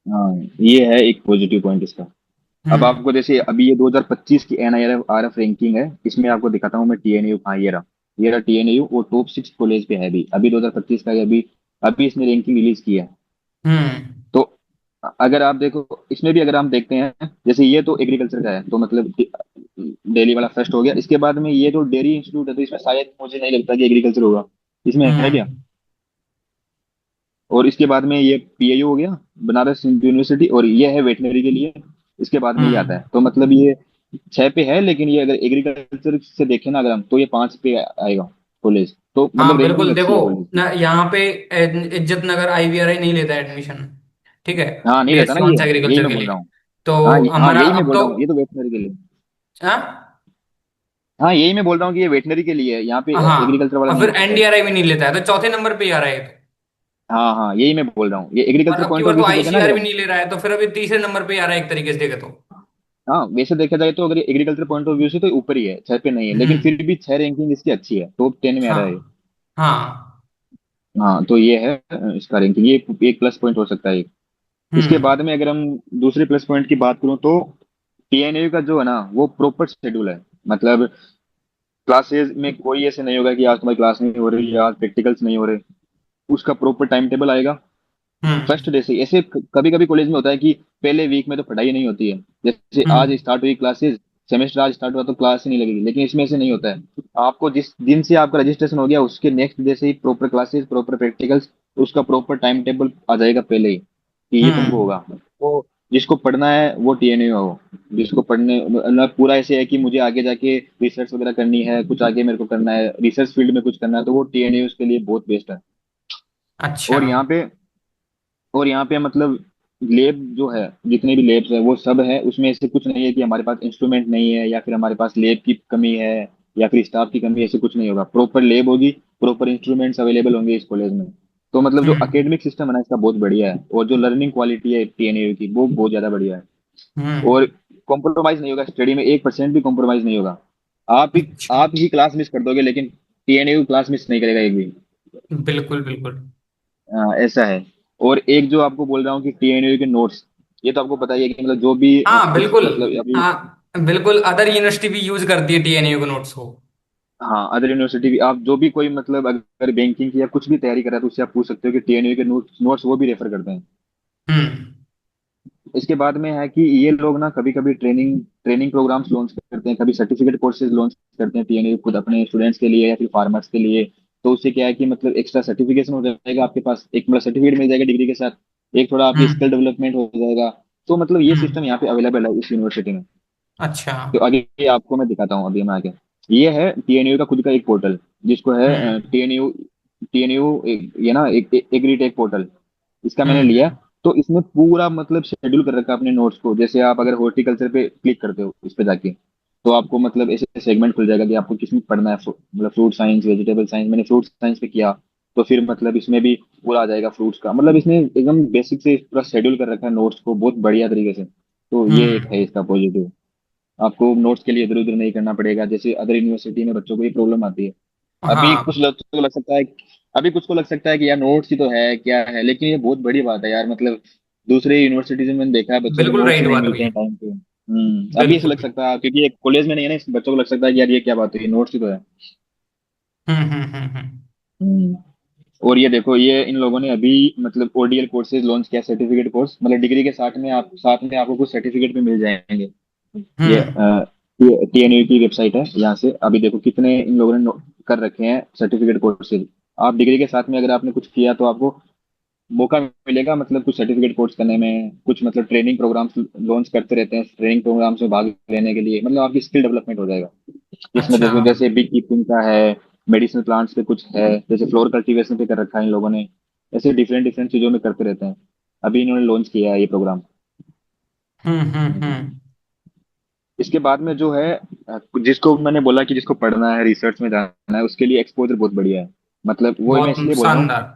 हाँ, ये है एक पॉजिटिव पॉइंट इसका। अब हम्म। आपको जैसे अभी ये 2025 की एनआईआरएफ आरएफ रैंकिंग है, इसमें आपको दिखाता हूँ मैं टीएनयू। हाँ, ये रहा टीएनयू, वो टॉप 6 कॉलेज पे है अभी 2025 का, अभी अभी इसने रैंकिंग रिलीज की है। हम्म। तो अगर आप देखो, इसमें भी अगर हम देखते हैं, जैसे ये तो एग्रीकल्चर का है, तो मतलब दिल्ली वाला फर्स्ट हो गया, इसके बाद में ये जो डेयरी इंस्टीट्यूट है, तो इसमें शायद मुझे नहीं लगता कि एग्रीकल्चर होगा, इसमें है क्या? हम्म। और इसके बाद में ये पीएयू हो गया, बनारस हिंदू यूनिवर्सिटी, और ये है वेटनरी के लिए, इसके बाद में ये आता हम्म। है, तो मतलब ये 6 पे है, लेकिन ये अगर एग्रीकल्चर से देखें ना अगर हम, तो ये 5 पे आएगा कॉलेज, तो मतलब हाँ रैंकिंग बिल्कुल अच्छी देखो है कॉलेज की। ना, यहाँ पे इज्जत नगर आईवीआरआई नहीं लेता एडमिशन, ठीक है, हाँ, नहीं रहता बेस्ड ना, ऑन ये यही एग्रीकल्चर मैं के बोल लिए। रहा हूँ। तो हाँ, हाँ, हमारा यही मैं अब बोल तो, रहा हूँ, ये तो वेटनरी के लिए। हाँ हाँ, यही मैं बोल रहा हूँ कि ये वेटनरी के लिए है, यहाँ पे हाँ, एग्रीकल्चर वाला और नहीं फिर ले सकता है। एनडीआरआई भी नहीं लेता है, तो चौथे नंबर पे ही आ रहा है ये तो। हाँ, हाँ, यही मैं बोल रहा हूँ, ये और एग्रीकल्चर अब की पॉइंट ऑफ बार व्यू तो से देखे ना अगर आईसीआर भी हम। नहीं ले रहा है, तो फिर अभी तीसरे नंबर पे ही आ रहा है एक तरीके से देखे तो। हाँ, वैसे देखा जाए तो अगर एग्रीकल्चर पॉइंट ऑफ व्यू से तो ऊपर ही है, 6 पे नहीं है, लेकिन हम्म। फिर भी 6 रैंकिंग इसकी अच्छी है, टॉप 10 में आ रहा है। हाँ हाँ। हाँ, तो ये है इसका रैंकिंग, ये एक प्लस पॉइंट हो सकता है। इसके हम्म। बाद में अगर हम दूसरे प्लस पॉइंट की बात करूँ, तो टीएनयू का जो है ना वो प्रॉपर शेड्यूल है, मतलब क्लासेस में कोई ऐसे नहीं होगा कि आज तुम्हारी क्लास नहीं हो रही या आज प्रैक्टिकल्स नहीं हो रहे, उसका प्रॉपर टाइम टेबल आएगा। फर्स्ट हम्म। डे से ऐसे कभी कभी कॉलेज में होता है कि पहले वीक में तो पढ़ाई नहीं होती है, जैसे आज हम्म। स्टार्ट हुई क्लासेस, सेमेस्टर आज स्टार्ट हुआ तो क्लास ही नहीं लगेगी, लेकिन इसमें ऐसे नहीं होता है। आपको जिस दिन से आपका रजिस्ट्रेशन हो गया उसके नेक्स्ट डे से ही प्रॉपर क्लासेस प्रॉपर प्रैक्टिकल्स, उसका प्रॉपर टाइम टेबल आ जाएगा पहले ही कि ये तुमको हम्म। होगा। तो जिसको पढ़ना है वो टीएनयू हो, जिसको पढ़ने मतलब पूरा ऐसे है कि मुझे आगे जाके रिसर्च वगैरह करनी है, कुछ आगे मेरे को करना है, रिसर्च फील्ड में कुछ करना है, तो वो टीएनयू उसके लिए बहुत बेस्ट है। अच्छा। और यहाँ पे और यहाँ पे मतलब लेब जो है, जितने भी लेब्स है वो सब है, उसमें ऐसे कुछ नहीं है कि हमारे पास इंस्ट्रूमेंट नहीं है या फिर हमारे पास लेब की कमी है या फिर स्टाफ की कमी है, ऐसे कुछ नहीं होगा, प्रॉपर लेब होगी, प्रॉपर इंस्ट्रूमेंट्स अवेलेबल होंगे इस कॉलेज में। तो मतलब जो हम्म। अकेडमिक सिस्टम है ना इसका बहुत बढ़िया है, और जो लर्निंग क्वालिटी है टीएनयू की वो बहुत ज्यादा बढ़िया है। हम्म। और कॉम्प्रोमाइज नहीं होगा स्टडी में, 1% भी कॉम्प्रोमाइज नहीं होगा। अच्छा। आप ही क्लास मिस कर दोगे, लेकिन टीएनयू क्लास मिस नहीं करेगा एक भी। बिल्कुल बिल्कुल। ऐसा है। और एक जो आपको बोल रहा हूँ कि टीएनयू के नोट्स, ये तो आपको पता ही है कि मतलब जो भी हाँ कुछ बिल्कुल। मतलब अभी। हाँ बिल्कुल, अदर यूनिवर्सिटी भी यूज करती है टीएनयू के नोट्स को। हाँ, अदर यूनिवर्सिटी भी, आप जो भी कोई मतलब अगर बैंकिंग की या कुछ भी तैयारी कर रहा है तो उससे आप पूछ सकते हो कि टीएनयू के नोट्स नोट्स वो भी रेफर करते हैं। हम्म। इसके बाद में है कि ये लोग ना कभी कभी ट्रेनिंग ट्रेनिंग प्रोग्राम्स लॉन्च करते हैं, कभी सर्टिफिकेट कोर्सेज लॉन्च करते हैं टीएनयू खुद अपने स्टूडेंट्स के लिए या फिर फार्मर्स के लिए। तो उससे क्या है कि मतलब एक्स्ट्रा सर्टिफिकेशन हो जाएगा आपके पास, एक मतलब सर्टिफिकेट मिल जाएगा डिग्री के साथ, एक थोड़ा आपकी हम्म। स्किल डेवलपमेंट हो जाएगा। तो मतलब ये हम्म। सिस्टम यहाँ पे अवेलेबल है इस यूनिवर्सिटी में। अच्छा। तो आगे आपको मैं दिखाता हूँ अभी मैं आगे। ये है टीएनयू का खुद का एक पोर्टल, जिसको है हम्म। टीएनयू टीएनयू ये ना एक एग्रीटेक पोर्टल, इसका मैंने लिया। हम्म। तो इसमें पूरा मतलब शेड्यूल कर रखा है अपने नोट्स को। जैसे आप अगर हॉर्टिकल्चर पे क्लिक करते हो इस पे जाके, तो आपको मतलब ऐसे सेगमेंट खुल जाएगा कि आपको किसमें पढ़ना है, मतलब फ्रूट साइंस, वेजिटेबल साइंस। मैंने फ्रूट साइंस पे किया, तो फिर मतलब इसमें भी पूरा आ जाएगा फ्रूट्स का। मतलब इसने एकदम बेसिक से पूरा शेड्यूल कर रखा है नोट्स को बहुत बढ़िया तरीके से। तो ये एक है हम्म। इसका पॉजिटिव। आपको नोट्स के लिए इधर उधर नहीं करना पड़ेगा, जैसे अदर यूनिवर्सिटी में बच्चों को ये प्रॉब्लम आती है। अभी हाँ कुछ लोग को लग सकता है, अभी कुछ को लग सकता है कि यार नोट्स ही तो है क्या है, लेकिन ये बहुत बड़ी बात है यार। मतलब दूसरे यूनिवर्सिटीज में मैंने देखा है बच्चों को बिल्कुल नोट्स राइट ही नहीं बात मिलते हुई। हैं टाइम पे। अभी ऐसा लग बिल्कुल। सकता है क्योंकि एक कॉलेज में नहीं है ना, इस बच्चों को लग सकता है कि यार ये क्या बात है, ये नोट्स ही तो है। हम्म। हम्म। और ये देखो, ये इन लोगों ने अभी मतलब ओडीएल कोर्सेज लॉन्च किया, सर्टिफिकेट कोर्स, मतलब डिग्री के साथ में आपको कुछ सर्टिफिकेट भी मिल जाएंगे। ये हम्म। ये टीएनयू की वेबसाइट है, यहाँ से अभी देखो कितने इन लोगों ने कर रखे हैं सर्टिफिकेट कोर्सेज। आप डिग्री के साथ में अगर आपने कुछ किया तो आपको मौका मिलेगा, मतलब कुछ सर्टिफिकेट कोर्स करने में, कुछ मतलब ट्रेनिंग प्रोग्राम्स लॉन्च करते रहते हैं, ट्रेनिंग प्रोग्राम्स में भाग लेने के लिए मतलब आपकी स्किल डेवलपमेंट हो जाएगा। इसमें अच्छा। देखो जैसे बी कीपिंग का है, मेडिसिनल प्लांट्स पे कुछ है, जैसे फ्लोर कल्टीवेशन पे कर रखा है इन लोगों ने। ऐसे डिफरेंट डिफरेंट चीजों में करते रहते हैं। अभी इन्होंने लॉन्च किया है ये प्रोग्राम। हम्म। इसके बाद में जो है जिसको मैंने बोला कि जिसको पढ़ना है, रिसर्च में जाना है, उसके लिए एक्सपोजर बहुत बढ़िया है। मतलब वो मैं बहुत इसलिए बोल रहा हूँ। शानदार।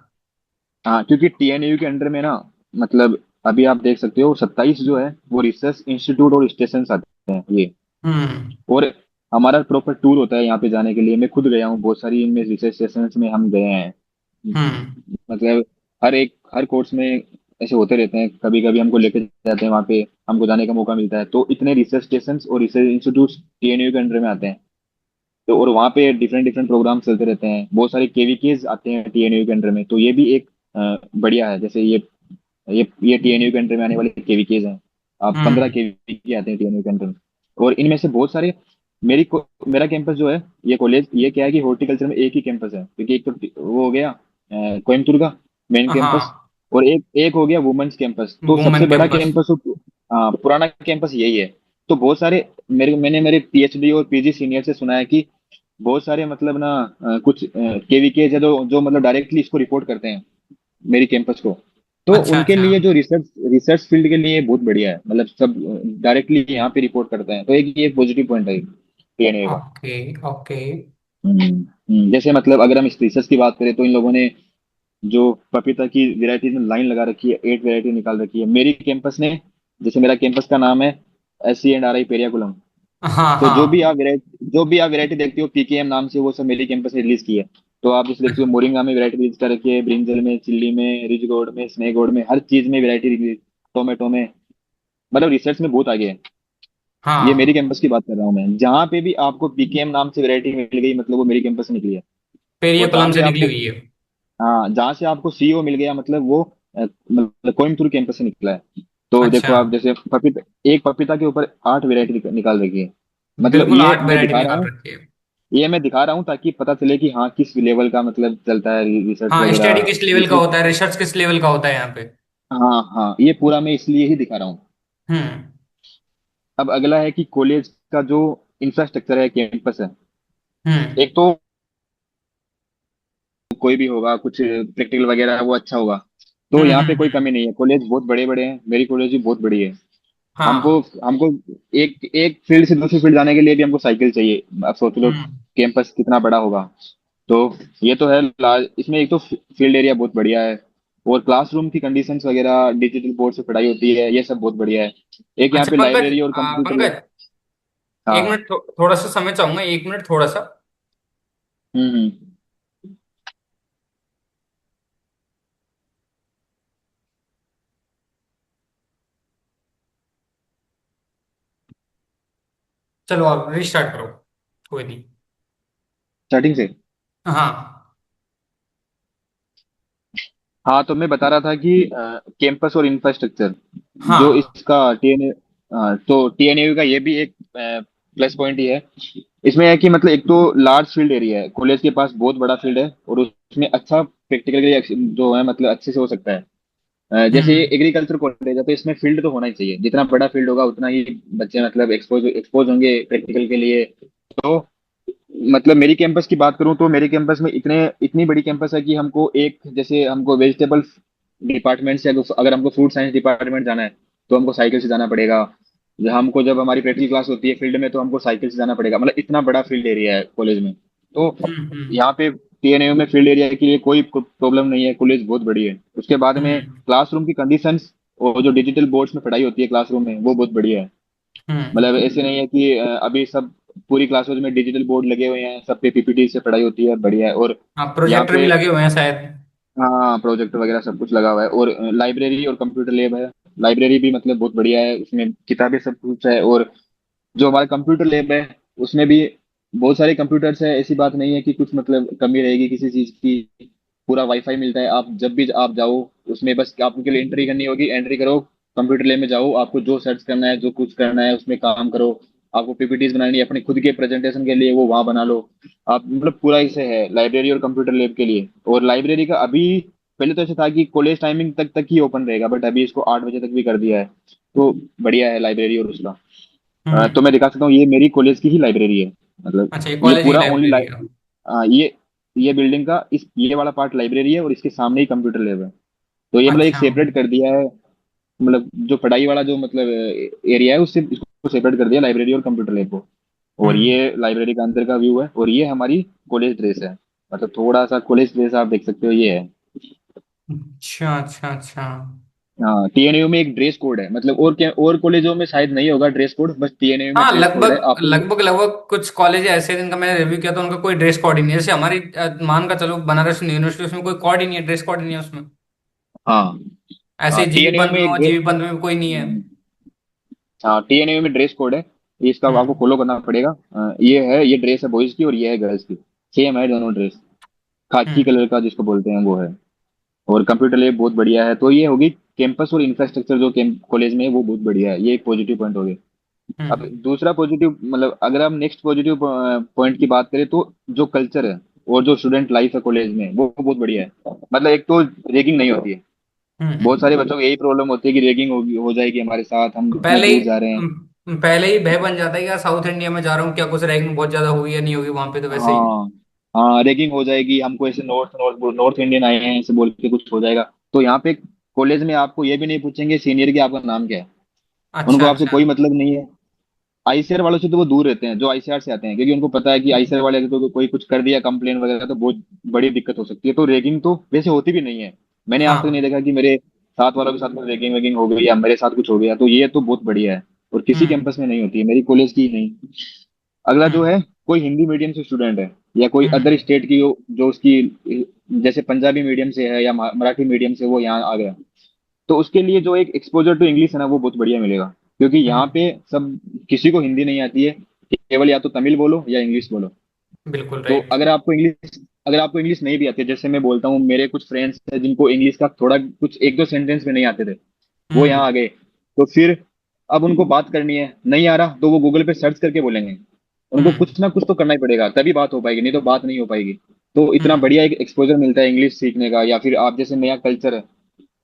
हाँ, क्योंकि टीएनयू के अंडर में ना, मतलब अभी आप देख सकते हो 27 जो है वो रिसर्च इंस्टीट्यूट और स्टेशन आते हैं ये। हम्म। और हमारा प्रॉपर टूर होता है यहाँ पे जाने के लिए। मैं खुद गया हूँ बहुत सारी इनमें रिसर्च स्टेशन में हम गए हैं। हम्म। मतलब हर कोर्स में ऐसे होते रहते हैं, कभी कभी हमको लेके जाते हैं वहाँ पे, हमको जाने का मौका मिलता है। तो इतने रिसर्च स्टेशन और रिसर्च इंस्टीट्यूट टीएनयू के अंडर में आते हैं। तो और वहाँ पे डिफरेंट डिफरेंट प्रोग्राम चलते रहते हैं, बहुत सारे केवीकेज आते हैं टीएनयू के अंडर में। तो ये भी एक बढ़िया है। जैसे ये टीएनयू के अंडर में आने वाले केवीकेज हैं। आप 15 हम्म। केवीके आते हैं टीएनयू के अंडर में। और इनमें से बहुत सारे मेरा कैंपस जो है, ये कॉलेज, ये क्या है कि हॉर्टिकल्चर में एक ही कैंपस है, क्योंकि एक तो वो हो गया कोयम्बतूर का मेन कैंपस, हाँ। और एक एक हो गया वुमेन्स कैंपस। तो वुमेन सबसे बड़ा कैंपस। कैंपस, पुराना कैंपस यही है। तो बहुत सारे मैंने मेरे पीएचडी और पीजी सीनियर से सुना है कि बहुत सारे मतलब ना कुछ केवीके है जो मतलब डायरेक्टली इसको रिपोर्ट करते हैं मेरी कैंपस को। तो अच्छा उनके अच्छा। लिए जो रिसर्च रिसर्च फील्ड के लिए बहुत बढ़िया है, मतलब सब डायरेक्टली यहाँ पे रिपोर्ट करते हैं। तो एक ये पॉजिटिव पॉइंट है पीएनए का। Okay okay. जैसे मतलब अगर हम इस रिसर्च की बात करें तो इन लोगों ने जो पपीता की वेराइटीज में लाइन लगा रखी है, 8 वेराइटी निकाल रखी है मेरी कैंपस ने। जैसे मेरा कैंपस का नाम है SC&RI पेरियाकुलम। हाँ तो हाँ। जो भी आप वैरायटी देखते हो पीकेएम नाम से, वो सब मेरी कैंपस ने रिलीज की है। तो आप जैसे देखते हो मोरिंगा में वैरायटी रिलीज कर रखी है, ब्रिंजल में, चिल्ली में, रिज गोर्ड में, स्नेक गोर्ड में, हर चीज में वैरायटी रिलीज, टोमेटो में। मतलब रिसर्च में बहुत आगे है। ये मेरी हाँ। कैंपस की बात कर रहा हूँ मैं। जहाँ पे भी आपको पीकेएम नाम से वैरायटी मिल गई, मतलब वो मेरी कैंपस से निकली है। पेरिया और जहाँ कलम पे से निकली आपको, हुई है। हाँ, जहाँ से आपको सीईओ मिल गया, मतलब वो मतलब कोयम्बतूर कैंपस से निकला है। तो अच्छा। देखो आप, जैसे पपीता, एक पपीता के ऊपर 8 वेरायटी निकाल रखी है। मतलब बिल्कुल 8 वैरायटी निकाल रखी है। ये मैं दिखा रहा हूँ ताकि पता चले कि हाँ किस लेवल का मतलब चलता है रिसर्च हाँ, स्टडी वगैरह। किस लेवल का रिसर्च, होता है, रिसर्च किस लेवल का होता है यहाँ पे। हाँ हाँ, ये पूरा मैं इसलिए ही दिखा रहा हूँ। हम्म। अब अगला है कि कॉलेज का जो इंफ्रास्ट्रक्चर है, कैंपस है। हम्म। एक तो कोई भी होगा कुछ प्रैक्टिकल वगैरह वो अच्छा होगा। तो यहाँ पे कोई हम्म। कमी नहीं है, कॉलेज बहुत बड़े बड़े हैं, मेरी कॉलेज भी बहुत बड़ी है। हमको हाँ। हमको एक एक फील्ड से दूसरी फील्ड जाने के लिए भी हमको साइकिल चाहिए। अब सोच लो हम्म। कैंपस कितना बड़ा होगा। तो ये तो है लार्ज, इसमें एक तो फील्ड एरिया बहुत बढ़िया है, और क्लासरूम की कंडीशंस वगैरह, डिजिटल बोर्ड से पढ़ाई होती है, ये सब बहुत बढ़िया है। एक यहाँ अच्छा पे पंकज, लाइब्रेरी और कंप्यूटर पंकज, लैब। एक हाँ। मिनट, थोड़ा सा समय चाहूंगा, 1 मिनट थोड़ा सा। हम्म। चलो आप रिस्टार्ट करो, कोई नहीं। स्टार्टिंग से। हाँ। हाँ, तो मैं बता रहा था कि कैंपस और इंफ्रास्ट्रक्चर जो हाँ। इसका टीएनए, तो टीएनयू का ये भी एक प्लस पॉइंट ही है। इसमें है कि मतलब एक तो लार्ज फील्ड एरिया है, कॉलेज के पास बहुत बड़ा फील्ड है और उसमें अच्छा प्रैक्टिकल जो है मतलब अच्छे से हो सकता है। जैसे ये हम्म। एग्रीकल्चर कॉलेज है तो इसमें फील्ड तो होना ही चाहिए, जितना बड़ा फील्ड होगा उतना ही बच्चे मतलब एक्सपोज एक्सपोज होंगे प्रैक्टिकल के लिए। तो मतलब मेरी कैंपस की बात करूं तो मेरे कैंपस में इतनी बड़ी कैंपस है कि हमको एक जैसे हमको वेजिटेबल डिपार्टमेंट से अगर हमको फूड साइंस डिपार्टमेंट जाना है तो हमको साइकिल से जाना पड़ेगा। हमको जब हमारी प्रैक्टिकल क्लास होती है फील्ड में तो हमको साइकिल से जाना पड़ेगा, मतलब इतना बड़ा फील्ड एरिया है कॉलेज में। तो हम्म। यहाँ पे टीएनयू में फील्ड एरिया के लिए कोई प्रॉब्लम नहीं है, कॉलेज बहुत बड़ी है। उसके बाद में हम्म। क्लासरूम की कंडीशंस और जो डिजिटल बोर्ड्स में पढ़ाई होती है क्लासरूम में वो बहुत बढ़िया है। हम्म। मतलब ऐसे नहीं है कि अभी सब पूरी क्लासेज में डिजिटल बोर्ड लगे हुए हैं, सब पे पीपीटी से पढ़ाई होती है, बढ़िया है। और हाँ, यहाँ प्रोजेक्टर भी पे लगे हुए हैं शायद। हाँ प्रोजेक्ट वगैरह सब कुछ लगा हुआ है। और लाइब्रेरी और कंप्यूटर लैब है। लाइब्रेरी भी मतलब बहुत बढ़िया है, उसमें किताबें सब कुछ है। और जो हमारा कंप्यूटर लैब है उसमें भी बहुत सारे कंप्यूटर्स है, ऐसी बात नहीं है कि कुछ मतलब कमी रहेगी किसी चीज की। पूरा वाईफाई मिलता है, आप जब भी आप जाओ उसमें बस आपको के लिए एंट्री करनी होगी, एंट्री करो, कंप्यूटर लैब में जाओ, आपको जो सर्च करना है जो कुछ करना है उसमें काम करो। आपको पीपीटीज बनानी है अपने खुद के प्रेजेंटेशन के लिए वो वहां बना लो। आप मतलब पूरा इसे है लाइब्रेरी और कंप्यूटर लैब के लिए। और लाइब्रेरी का अभी पहले तो ऐसा था कि कॉलेज टाइमिंग तक ही ओपन रहेगा, बट अभी इसको 8 बजे तक भी कर दिया है। तो बढ़िया है लाइब्रेरी और उसका। तो हम्म। मैं दिखा सकता हूँ, ये मेरी कॉलेज की ही लाइब्रेरी है। मतलब अच्छा, ये ये कॉलेज की पूरा ओनली लाइब्रेरी है। ये बिल्डिंग का इस ये वाला पार्ट लाइब्रेरी है और इसके सामने ही कंप्यूटर लैब है। तो ये मतलब एक अच्छा। सेपरेट कर दिया है। मतलब जो पढ़ाई वाला जो मतलब एरिया है उससे इसको सेपरेट कर दिया लाइब्रेरी और कंप्यूटर लैब को। और हम्म। ये लाइब्रेरी का अंदर का व्यू है और ये हमारी कॉलेज ड्रेस है। मतलब थोड़ा सा कॉलेज ड्रेस आप देख सकते हो, ये है। अच्छा अच्छा अच्छा। हाँ, टीएनयू में एक ड्रेस कोड है, मतलब और क्या और कॉलेजों में शायद नहीं होगा ड्रेस कोड, बस टीएनयू में हाँ, ड्रेस कोड है लगभग आपको। लगभग लगभग कुछ कॉलेज ऐसे हैं जिनका मैंने रिव्यू किया था, उनका कोई ड्रेस कोड ही नहीं है। जैसे हमारी मान का चलो बनारस यूनिवर्सिटी, उसमें कोई कोड ही नहीं है, ड्रेस कोड ही नहीं है उसमें। हाँ ऐसे हाँ, ही जीबी टीएनयू पंत में में एक और ड्रेस जीबी पंत में भी कोई नहीं है। हाँ टीएनयू में ड्रेस कोड है, ये इसका आपको हम्म। फॉलो करना पड़ेगा। ये है, ये ड्रेस है बॉयज की और ये है गर्ल्स की। सेम है दोनों ड्रेस, खाकी हम्म। कलर का जिसको बोलते हैं वो है। और कंप्यूटर लैब बहुत बढ़िया है। तो ये होगी कैंपस और इंफ्रास्ट्रक्चर जो कॉलेज में है वो बहुत बढ़िया है, ये एक पॉजिटिव पॉइंट हो गया। अब हम्म। दूसरा पॉजिटिव मतलब अगर हम नेक्स्ट पॉजिटिव पॉइंट की बात करें तो जो कल्चर है और जो स्टूडेंट लाइफ है कॉलेज में वो बहुत बढ़िया है। मतलब एक तो रैगिंग नहीं होती है। बहुत हम्म। सारे बच्चों को यही प्रॉब्लम होती है कि रैगिंग होगी हो जाएगी हमारे साथ, हम इतना पहले ही दूर जा रहे हैं। पहले ही भय बन जाता है कि यार साउथ इंडिया में जा रहा हूँ, क्या कुछ रैगिंग बहुत ज्यादा होगी या नहीं होगी वहां पे, तो वैसे ही। हाँ हाँ, रैगिंग हो जाएगी हमको, ऐसे नॉर्थ नॉर्थ नॉर्थ इंडियन आए हैं ऐसे बोल के कुछ हो जाएगा। तो यहाँ पे कॉलेज में आपको ये भी नहीं पूछेंगे सीनियर की आपका नाम क्या है, अच्छा उनको आपसे अच्छा। कोई मतलब नहीं है। आईसीआर वालों से तो वो दूर रहते हैं जो आईसीआर से आते हैं, क्योंकि उनको पता है कि आईसीआर वाले अगर तो कोई कुछ कर दिया कंप्लेन वगैरह तो बहुत बड़ी दिक्कत हो सकती है। तो रैगिंग तो वैसे होती भी नहीं है, मैंने आज तक नहीं हाँ। देखा कि मेरे साथ वालों के साथ में रैगिंग वैगिंग हो गई या मेरे साथ कुछ हो गया। तो ये तो बहुत बढ़िया है और किसी हम्म। कैंपस में नहीं होती है, मेरी कॉलेज की ही नहीं। अगला जो हम्म। है, कोई हिंदी मीडियम से स्टूडेंट है या कोई अदर हम्म। स्टेट की जो उसकी जैसे पंजाबी मीडियम से है या मराठी मीडियम से वो यहाँ आ गया, तो उसके लिए जो एक एक्सपोजर टू इंग्लिश है ना वो बहुत बढ़िया मिलेगा। क्योंकि यहाँ हम्म। पे सब किसी को हिंदी नहीं आती है, केवल या तो तमिल बोलो या इंग्लिश बोलो। बिल्कुल तो राइट। अगर आपको इंग्लिश नहीं भी आती है, जैसे मैं बोलता हूँ मेरे कुछ फ्रेंड्स हैं जिनको इंग्लिश का थोड़ा कुछ एक दो सेंटेंस में नहीं आते थे, वो यहाँ हम्म। आ गए। तो फिर अब उनको बात करनी है, नहीं आ रहा तो वो गूगल पे सर्च करके बोलेंगे। उनको हम्म। कुछ ना कुछ तो करना ही पड़ेगा तभी बात हो पाएगी, नहीं तो बात नहीं हो पाएगी। तो इतना हम्म। बढ़िया एक एक्सपोजर मिलता है इंग्लिश सीखने का, या फिर आप जैसे नया कल्चर है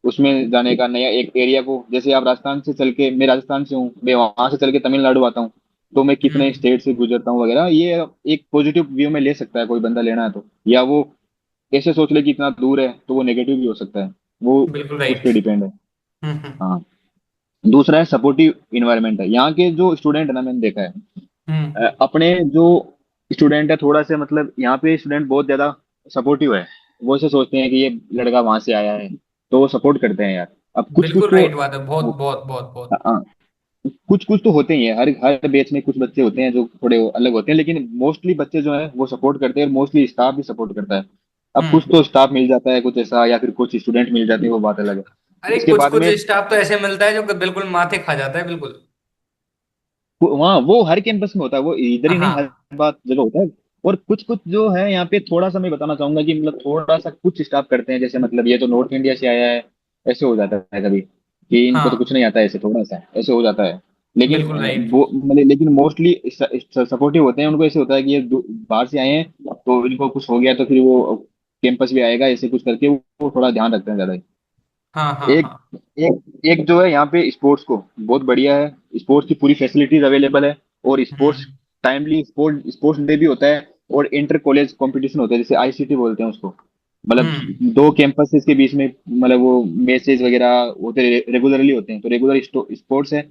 उसमें जाने का, नया एक एरिया को, जैसे आप राजस्थान से चल के, मैं राजस्थान से हूँ, मैं वहां से चल के तमिलनाडु आता हूँ, तो मैं कितने हम्म। स्टेट से गुजरता हूँ वगैरह, ये एक पॉजिटिव व्यू में ले सकता है कोई बंदा लेना है तो। या वो ऐसे सोच ले कि इतना दूर है तो वो नेगेटिव भी हो सकता है, वो बिल्कुल उस राइट। पर डिपेंड है। हम्म। हाँ, दूसरा है सपोर्टिव इन्वायरमेंट है। यहाँ के जो स्टूडेंट है ना मैंने देखा है, हम्म। अपने जो स्टूडेंट है थोड़ा से मतलब यहाँ पे स्टूडेंट बहुत ज्यादा सपोर्टिव है। वो ऐसे सोचते हैं कि ये लड़का वहां से आया है तो वो सपोर्ट करते हैं यार। अब कुछ कुछ बिल्कुल तो राइट बात है, बहुत बहुत बहुत बहुत। हाँ, कुछ कुछ तो होते ही है, हर हर बैच में कुछ बच्चे होते हैं जो थोड़े अलग होते हैं, लेकिन मोस्टली बच्चे जो है वो सपोर्ट करते हैं और मोस्टली स्टाफ भी सपोर्ट करता है। अब कुछ हम्म। तो स्टाफ मिल जाता है कुछ ऐसा, या फिर कुछ स्टूडेंट मिल जाते हैं, वो बात अलग है। अरे इसके कुछ बाद कुछ में स्टाफ तो ऐसे मिलता है जो कि बिल्कुल माथे खा जाता है, बिल्कुल। वहाँ वो हर कैंपस में होता है, वो इधर ही नहीं, हर हाँ बात जगह होता है। और कुछ कुछ जो है यहाँ पे, थोड़ा सा मैं बताना चाहूंगा कि मतलब थोड़ा सा कुछ स्टाफ करते हैं, जैसे मतलब ये तो नॉर्थ इंडिया से आया है, ऐसे हो जाता है कभी कि इनको तो कुछ हाँ नहीं आता है, ऐसे थोड़ा सा ऐसे हो जाता है। लेकिन बिल्कुल राइट। वो मतलब लेकिन मोस्टली सपोर्टिव होते हैं, उनको ऐसे होता है कि ये बाहर से आए हैं तो इनको कुछ हो गया तो फिर वो कैंपस भी आएगा, ऐसे कुछ करके वो थोड़ा ध्यान रखते हैं ज्यादा। हाँ हाँ एक हाँ। एक एक जो है यहाँ पे स्पोर्ट्स को बहुत बढ़िया है, स्पोर्ट्स की पूरी फैसिलिटीज अवेलेबल है। और स्पोर्ट्स हम्म टाइमली स्पोर्ट्स डे भी होता है, और इंटर कॉलेज कंपटीशन होता है, जैसे आईसीटी बोलते हैं उसको। मतलब हम्म। दो कैंपसेस के बीच में मतलब वो मैचेस वगैरह होते रेगुलरली होते हैं, तो रेगुलर स्पोर्ट्स है।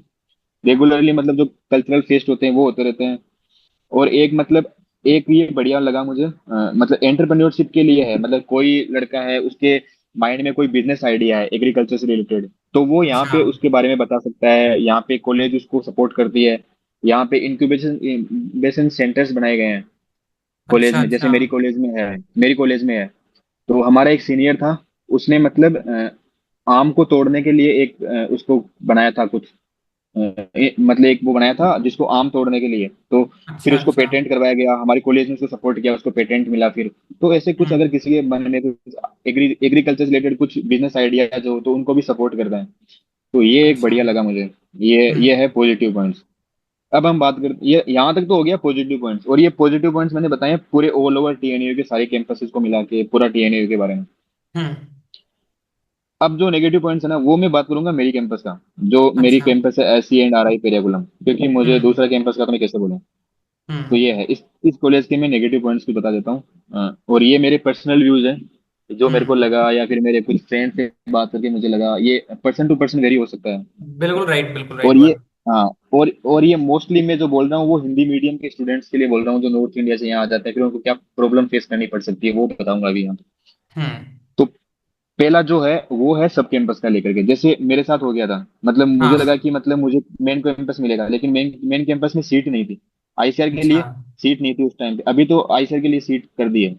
रेगुलरली मतलब जो कल्चरल फेस्ट होते हैं वो होते रहते हैं। और एक मतलब एक ये बढ़िया लगा मुझे, मतलब एंटरप्रेन्योरशिप के लिए है, मतलब कोई लड़का है उसके माइंड में कोई बिजनेस आइडिया है एग्रीकल्चर से रिलेटेड, तो वो यहाँ अच्छा पे उसके बारे में बता सकता है। यहाँ पे कॉलेज उसको सपोर्ट करती है। यहाँ पे इंक्यूबेशन सेंटर्स बनाए गए हैं कॉलेज अच्छा में, जैसे अच्छा। मेरी कॉलेज में है। तो हमारा एक सीनियर था, उसने मतलब आम को तोड़ने के लिए एक उसको बनाया था कुछ, मतलब एक वो बनाया था जिसको आम तोड़ने के लिए, तो फिर अच्छा उसको अच्छा। पेटेंट करवाया गया, हमारे कॉलेज ने उसको सपोर्ट किया, उसको पेटेंट मिला फिर। तो ऐसे कुछ अगर हम्म किसी के मन में एग्रीकल्चर से रिलेटेड कुछ बिजनेस आइडिया जो हो तो उनको भी सपोर्ट करता है। तो ये एक अच्छा। बढ़िया लगा मुझे। ये हम्म है पॉजिटिव पॉइंट्स। अब हम बात करते, ये यहाँ तक तो हो गया पॉजिटिव पॉइंट्स, और ये पॉजिटिव पॉइंट्स मैंने बताए हैं पूरे ऑल ओवर टीएनयू के सारे कैंपसेस को मिला के, पूरा टीएनयू के बारे में। हम्म। अब जो नेगेटिव पॉइंट्स है ना, वो मैं बात करूंगा मेरी कैंपस का। जो मेरी अच्छा। कैंपस है SC&RI पेरियाकुलम, क्योंकि मुझे हम्म दूसरा कैंपस का तो मैं कैसे बोलूं। तो हम्म ये है इस कॉलेज के मैं नेगेटिव पॉइंट्स भी बता देता हूँ। और ये मेरे पर्सनल व्यूज हैं, जो मेरे को हम्म। लगा या फिर मेरे कुछ फ्रेंड से बात करके मुझे लगा, ये पर्सन टू पर्सन वेरी हो सकता है। बिल्कुल राइट और ये बात। हाँ, और ये मोस्टली मैं जो बोल रहा हूँ वो हिंदी मीडियम के स्टूडेंट्स के लिए बोल रहा हूँ, जो नॉर्थ इंडिया से यहाँ आ जाते हैं, फिर उनको क्या प्रॉब्लम फेस करनी पड़ सकती है वो बताऊंगा अभी यहाँ। हम्म। तो पहला जो है वो है सब कैंपस का लेकर के, जैसे मेरे साथ हो गया था। मतलब मुझे लगा हाँ। कि मतलब मुझे मेन कैंपस मिलेगा, लेकिन मेन कैंपस में सीट नहीं थी। आईसीआर के अच्छा। लिए सीट नहीं थी उस टाइम पे, अभी तो आईसीआर के लिए सीट कर दी है,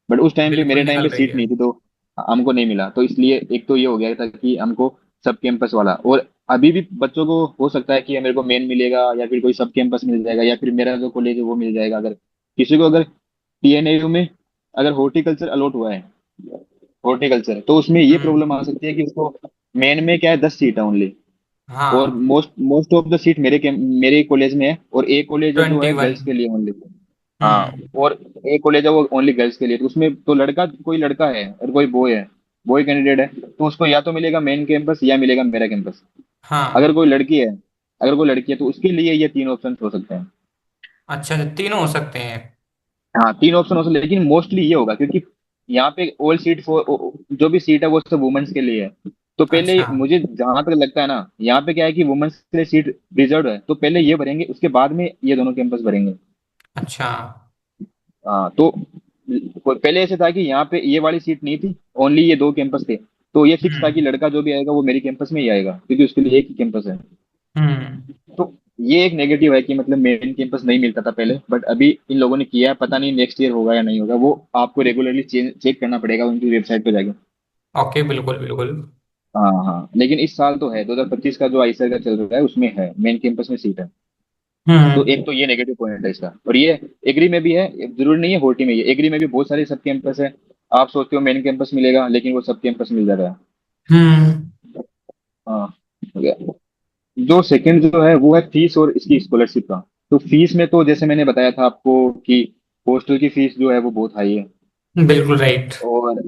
बट उस टाइम पे बिल्कुल मेरे टाइम निकल पे रही सीट है। नहीं थी, तो हमको नहीं मिला। तो इसलिए एक तो ये हो गया था कि हमको सब कैंपस वाला, और अभी भी बच्चों को हो सकता है कि मेरे को मेन मिलेगा या फिर कोई सब कैंपस मिल जाएगा, या फिर मेरा जो कॉलेज है वो मिल जाएगा। अगर किसी को अगर टीएनयू में अगर हॉर्टिकल्चर अलॉट हुआ है, हॉर्टिकल्चर, तो उसमें ये हम्म। प्रॉब्लम आ सकती है कि उसको मेन में क्या है, 10 सीट है ओनली। और हाँ। Most most of the seat मेरे कॉलेज में है, और एक कॉलेज है जो है 21। गर्ल्स के लिए ओनली। हाँ, हम्म। और एक कॉलेज है वो ओनली गर्ल्स के लिए, तो उसमें तो लड़का कोई लड़का है और कोई बॉय है, बॉय कैंडिडेट है, तो उसको या तो मिलेगा मेन कैंपस या मिलेगा मेरा कैंपस। अगर हाँ। कोई लड़की है अगर कोई लड़की है तो उसके लिए ये तीन ऑप्शन हो सकते हैं। अच्छा तो तीनों हो सकते हैं। हाँ, तीन ऑप्शन हो सकते हैं, लेकिन मोस्टली ये होगा क्योंकि यहाँ पे ऑल सीट फॉर, जो भी सीट है वो सब वुमेन्स के लिए है। तो पहले अच्छा मुझे जहां तक लगता है ना, यहाँ पे क्या है कि वुमेन्स के लिए सीट रिजर्व है, तो पहले ये भरेंगे, उसके बाद में ये दोनों कैंपस भरेंगे। अच्छा। हाँ, तो पहले ऐसे था कि यहाँ पे ये वाली सीट नहीं थी, ओनली ये दो कैंपस थे। तो ये फिक्स था कि हम्म लड़का जो भी आएगा वो मेरी कैंपस में ही आएगा, क्योंकि उसके लिए एक ही कैंपस है। हम्म। तो ये एक नेगेटिव है कि मतलब मेन कैंपस नहीं मिलता था पहले, बट अभी इन लोगों ने किया है, पता नहीं नेक्स्ट ईयर होगा या नहीं होगा, वो आपको रेगुलरली चेक करना पड़ेगा उनकी वेबसाइट पे जाके। ओके बिल्कुल बिल्कुल। हाँ हाँ, लेकिन इस साल तो है, 2025 का जो आईसीआर का चल रहा है उसमें है, मेन कैंपस में सीट है। तो हम्म एक तो ये नेगेटिव पॉइंट है इसका, और ये एग्री में भी है, जरूरी नहीं है होटी में, ये एग्री में भी बहुत सारे सब कैंपस है। आप सोचते हो मेन कैंपस मिलेगा, लेकिन वो सब कैंपस मिल जाता है। हम्म। हाँ, हो गया। जो सेकंड जो है वो है फीस और इसकी स्कॉलरशिप का। तो फीस में तो जैसे मैंने बताया था आपको कि हॉस्टल की फीस जो है वो बहुत हाई है। बिल्कुल राइट। और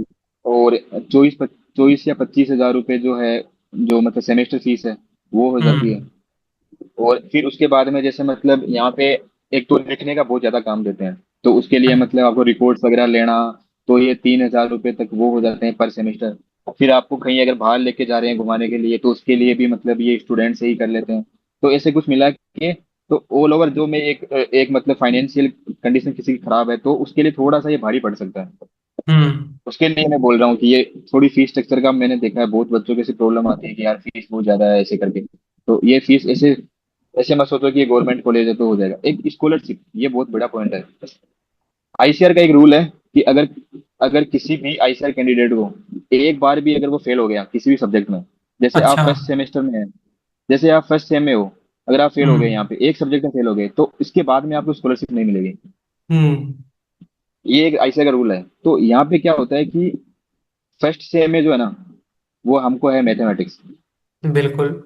और 24 या 25 हजार रुपये जो है, जो मतलब सेमेस्टर फीस है, वो हो जाती है। हम्म और फिर उसके बाद में जैसे मतलब यहाँ पे एक तो लिखने का बहुत ज्यादा काम देते हैं, तो उसके लिए मतलब आपको रिपोर्ट्स वगैरह लेना, तो ये 3 हजार रुपये तक वो हो जाते हैं पर सेमेस्टर। फिर आपको कहीं अगर बाहर लेके जा रहे हैं घुमाने के लिए, तो उसके लिए भी मतलब ये स्टूडेंट से ही कर लेते हैं। तो ऐसे कुछ मिला के, तो ऑल ओवर जो में एक एक मतलब फाइनेंशियल कंडीशन किसी की खराब है, तो उसके लिए थोड़ा सा ये भारी पड़ सकता है। हम्म। उसके लिए मैं बोल रहा हूँ कि ये थोड़ी फीस स्ट्रक्चर का मैंने देखा है, बहुत बच्चों को ऐसी प्रॉब्लम आती है कि यार फीस बहुत ज्यादा है ऐसे करके। तो ये फीस ऐसे ऐसे मत सोचो कि ये गवर्नमेंट कॉलेज है तो हो जाएगा। एक स्कॉलरशिप, ये बहुत बड़ा पॉइंट है। आईसीआर का एक रूल है कि अगर अगर किसी भी आईसीआर कैंडिडेट को एक बार भी अगर वो फेल हो गया किसी भी सब्जेक्ट में, जैसे आप अच्छा। फर्स्ट सेमेस्टर में है, जैसे आप फर्स्ट सेम में हो, अगर आप फेल हो गए हम्म। यहाँ पे, एक सब्जेक्ट में फेल हो गए, तो इसके बाद में आपको स्कॉलरशिप नहीं मिलेगी। हम्म। ये एक आईसीएआई का रूल है। तो यहाँ पे क्या होता है कि फर्स्ट सेम में जो है ना, वो हमको है मैथमेटिक्स। बिल्कुल।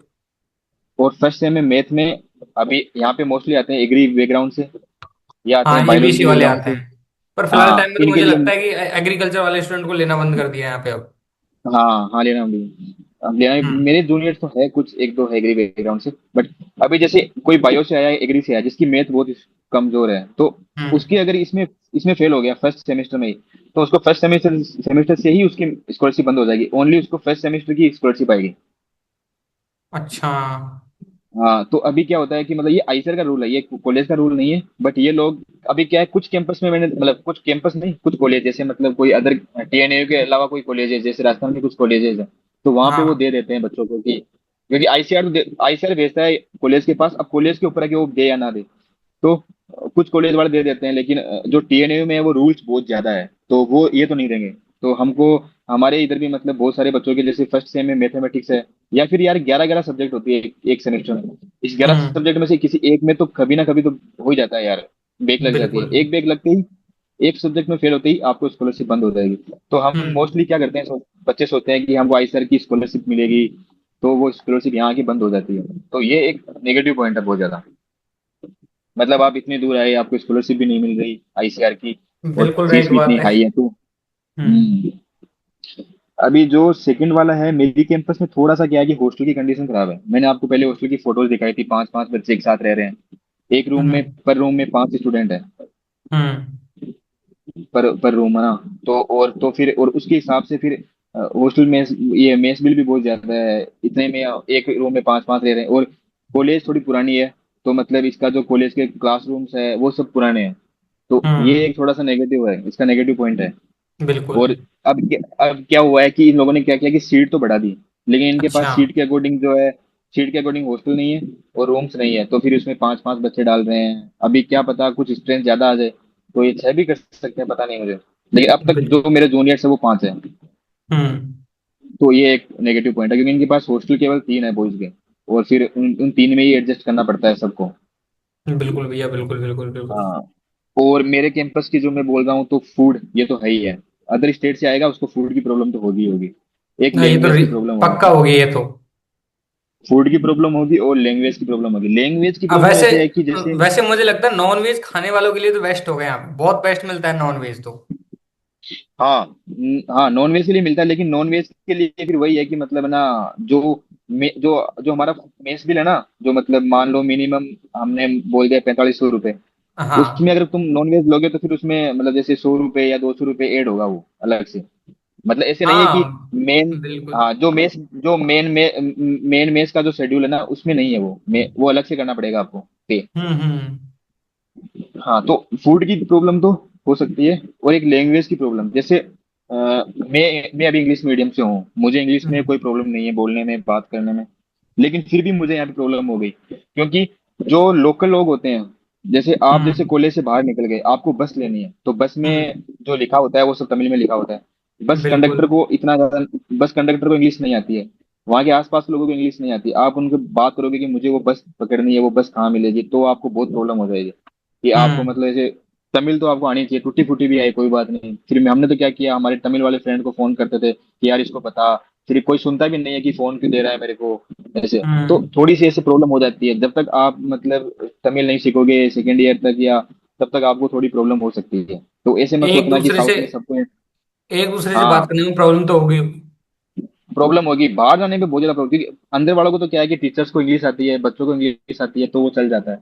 और फर्स्ट सेम में मैथ में अभी यहाँ पे मोस्टली आते हैं एग्री बैकग्राउंड से, या आते हाँ हैं एबीसी बायोलॉजी वाले बैकग्राउंड आते से। हैं। पर फिलहाल टाइम हाँ में तो इनके मुझे लगता लिए। है कि एग्रीकल्चर वाले स्टूडेंट को लेना बंद कर दिया है यहाँ पे अब। हाँ हाँ, लेना भी। अब लेना हम्म। मेरे जूनियर तो है कुछ, एक दो है एग्री बैकग्राउंड से, बट अभी जैसे कोई बायो से आया, एग्री से आया, जिसकी मैथ बहुत कमजोर है, तो हम्म। उसकी अगर इसमें इसमें फेल हो गया फर्स्ट सेमेस्टर में ही, तो उसको फर्स्ट सेमेस्टर सेमेस्टर से ही उसकी स्कॉलरशिप बंद हो जाएगी। ओनली उसको फर्स्ट सेमेस्टर की स्कॉलरशिप आएगी। अच्छा। हाँ, तो अभी क्या होता है कि मतलब ये आईसर का रूल है, ये कॉलेज का रूल नहीं है, बट ये लोग अभी क्या है, कुछ कैंपस में मैंने, मतलब कुछ कैंपस नहीं, कुछ कॉलेज जैसे मतलब कोई अदर टीएनयू के अलावा कोई कॉलेज है, जैसे राजस्थान में कुछ कॉलेजेस है, तो वहां पे वो हाँ। दे देते हैं बच्चों को कि, क्योंकि आईसीआर तो आईसीआर भेजता है कॉलेज के पास, अब कॉलेज के ऊपर है कि वो दे या ना दे। तो कुछ कॉलेज वाले दे देते हैं, लेकिन जो टीएनयू में है वो रूल्स बहुत ज्यादा है, तो वो ये तो नहीं देंगे। तो हमको, हमारे इधर भी मतलब बहुत सारे बच्चों के, जैसे फर्स्ट सेम में मैथमेटिक्स है, या फिर यार 11-11 सब्जेक्ट होती है एक सेमेस्टर में, इस 11 हम्म। सब्जेक्ट में से किसी एक में तो कभी ना कभी तो हो ही जाता है यार, बैक लग जाती है। बिल्कुल। एक बैक लगते ही, एक सब्जेक्ट में फेल होते ही आपको स्कॉलरशिप बंद हो जाएगी। तो हम हम्म। मोस्टली क्या करते हैं, बच्चे सोचते हैं कि हमको आई सर की स्कॉलरशिप मिलेगी, तो वो स्कॉलरशिप यहाँ की बंद हो जाती है। तो ये एक नेगेटिव पॉइंट है बहुत ज्यादा। मतलब आप इतनी दूर आए, आपको स्कॉलरशिप भी नहीं मिल रही आईसीआर की, और बिल्कुल फीस राइट भी बात इतनी है। हाई है, तो हम्म। अभी जो सेकंड वाला है मेरी कैंपस में, थोड़ा सा क्या है कि हॉस्टल की कंडीशन खराब है। मैंने आपको पहले हॉस्टल की फोटोज दिखाई थी, 5-5 बच्चे एक साथ रह रहे हैं, एक रूम में, हम्म। पर रूम में 5 स्टूडेंट है, हम्म। पर रूम है ना। तो और तो फिर और उसके हिसाब से फिर हॉस्टल में ये मेस बिल भी बहुत ज्यादा है, इतने में एक रूम में 5-5 रह रहे हैं। और कॉलेज थोड़ी पुरानी है, तो मतलब इसका जो कॉलेज के क्लासरूम्स है वो सब पुराने हैं। तो ये हम्म। एक थोड़ा सा नेगेटिव है, इसका नेगेटिव पॉइंट है। बिल्कुल। और अब क्या हुआ है कि इन लोगों ने क्या किया कि सीट तो बढ़ा दी, लेकिन इनके पास अच्छा। सीट के अकॉर्डिंग जो है, सीट के अकॉर्डिंग हॉस्टल नहीं है और रूम्स नहीं है, तो फिर उसमें 5-5 बच्चे डाल रहे हैं। अभी क्या पता कुछ स्ट्रेंथ ज्यादा आ जाए, तो ये 6 भी कर सकते हैं, पता नहीं मुझे। लेकिन अब तक बिल्कुल। जो मेरे जूनियर्स है वो 5 है। हम्म। तो ये एक नेगेटिव पॉइंट है, क्योंकि इनके पास हॉस्टल केवल 3 है बॉयज के, और फिर उन 3 में ही एडजस्ट करना पड़ता है सबको। बिल्कुल भैया, बिल्कुल बिल्कुल बिल्कुल। हाँ। और मेरे कैंपस की जो मैं बोल रहा हूँ, तो फूड ये तो है ही है। अदर स्टेट से आएगा उसको फूड की प्रॉब्लम तो होगी ही होगी। एक हाँ, ये तो लैंग्वेज की प्रॉब्लम पक्का होगी, होगी ये तो। फूड की प्रॉब्लम होगी, और लैंग्वेज की प्रॉब्लम होगी। लैंग्वेज की अब प्रॉब्लम वैसे ऐसे है कि जैसे, वैसे मुझे लगता है नॉन वेज खाने वालों के लिए तो बेस्ट हो गए, यहाँ पे बहुत बेस्ट मिलता है नॉन वेज तो। हाँ हाँ, नॉन वेज के लिए मिलता है, लेकिन नॉन वेज के लिए फिर वही है कि मतलब ना, जो जो हमारा मेस बिल है ना, जो मतलब मान लो मिनिमम हमने बोल दिया 4500 रुपये, उसमें हाँ। अगर तुम नॉन वेज लोगे तो फिर उसमें मतलब जैसे 100 रुपये या 200 रुपये ऐड होगा वो अलग से। मतलब ऐसे नहीं है कि हाँ। मेन, बिल्कुल। हाँ जो मेन मेस का जो शेड्यूल है ना, उसमें नहीं है वो, वो अलग से करना पड़ेगा आपको पे। हम्म। हाँ, तो फूड की प्रॉब्लम तो हो सकती है, और एक लैंग्वेज की प्रॉब्लम, जैसे मैं अभी इंग्लिश मीडियम से हूँ, मुझे इंग्लिश में हम्म। कोई प्रॉब्लम नहीं है बोलने में, बात करने में, लेकिन फिर भी मुझे यहाँ पे प्रॉब्लम हो गई, क्योंकि जो लोकल लोग होते हैं, जैसे आप जैसे हम्म। कॉलेज से बाहर निकल गए, आपको बस लेनी है, तो बस हम्म। में जो लिखा होता है वो सब तमिल में लिखा होता है। बस बिल्कुल। कंडक्टर को इतना ज्यादा, बस कंडक्टर को इंग्लिश नहीं आती है, वहाँ के आसपास के लोगों को इंग्लिश नहीं आती। आप उनसे बात करोगे कि मुझे वो बस पकड़नी है, वो बस कहाँ मिलेगी, तो आपको बहुत प्रॉब्लम हो जाएगी कि आपको हम्म। मतलब ऐसे, तमिल तो आपको आनी चाहिए, टूटी फूटी भी आई कोई बात नहीं। फिर हमने तो क्या किया, हमारे तमिल वाले फ्रेंड को फोन करते थे कि यार इसको बता, फिर कोई सुनता भी नहीं है कि फोन क्यों दे रहा है मेरे को, ऐसे। तो हम्म। थोड़ी सी ऐसे प्रॉब्लम हो जाती है, जब तक आप मतलब तमिल नहीं सीखोगे सेकेंड ईयर तक, या तब तक आपको थोड़ी प्रॉब्लम हो सकती है। तो ऐसे मत एक सोचना कि दूसरे से साउथ में सबको, एक दूसरे से बात हाँ, करने में प्रॉब्लम तो होगी। प्रॉब्लम होगी बाहर जाने पे, बहुत ज्यादा प्रॉब्लम, क्योंकि अंदर वालों को तो क्या है कि टीचर्स को इंग्लिश आती है, बच्चों को इंग्लिश आती है, तो वो चल जाता है।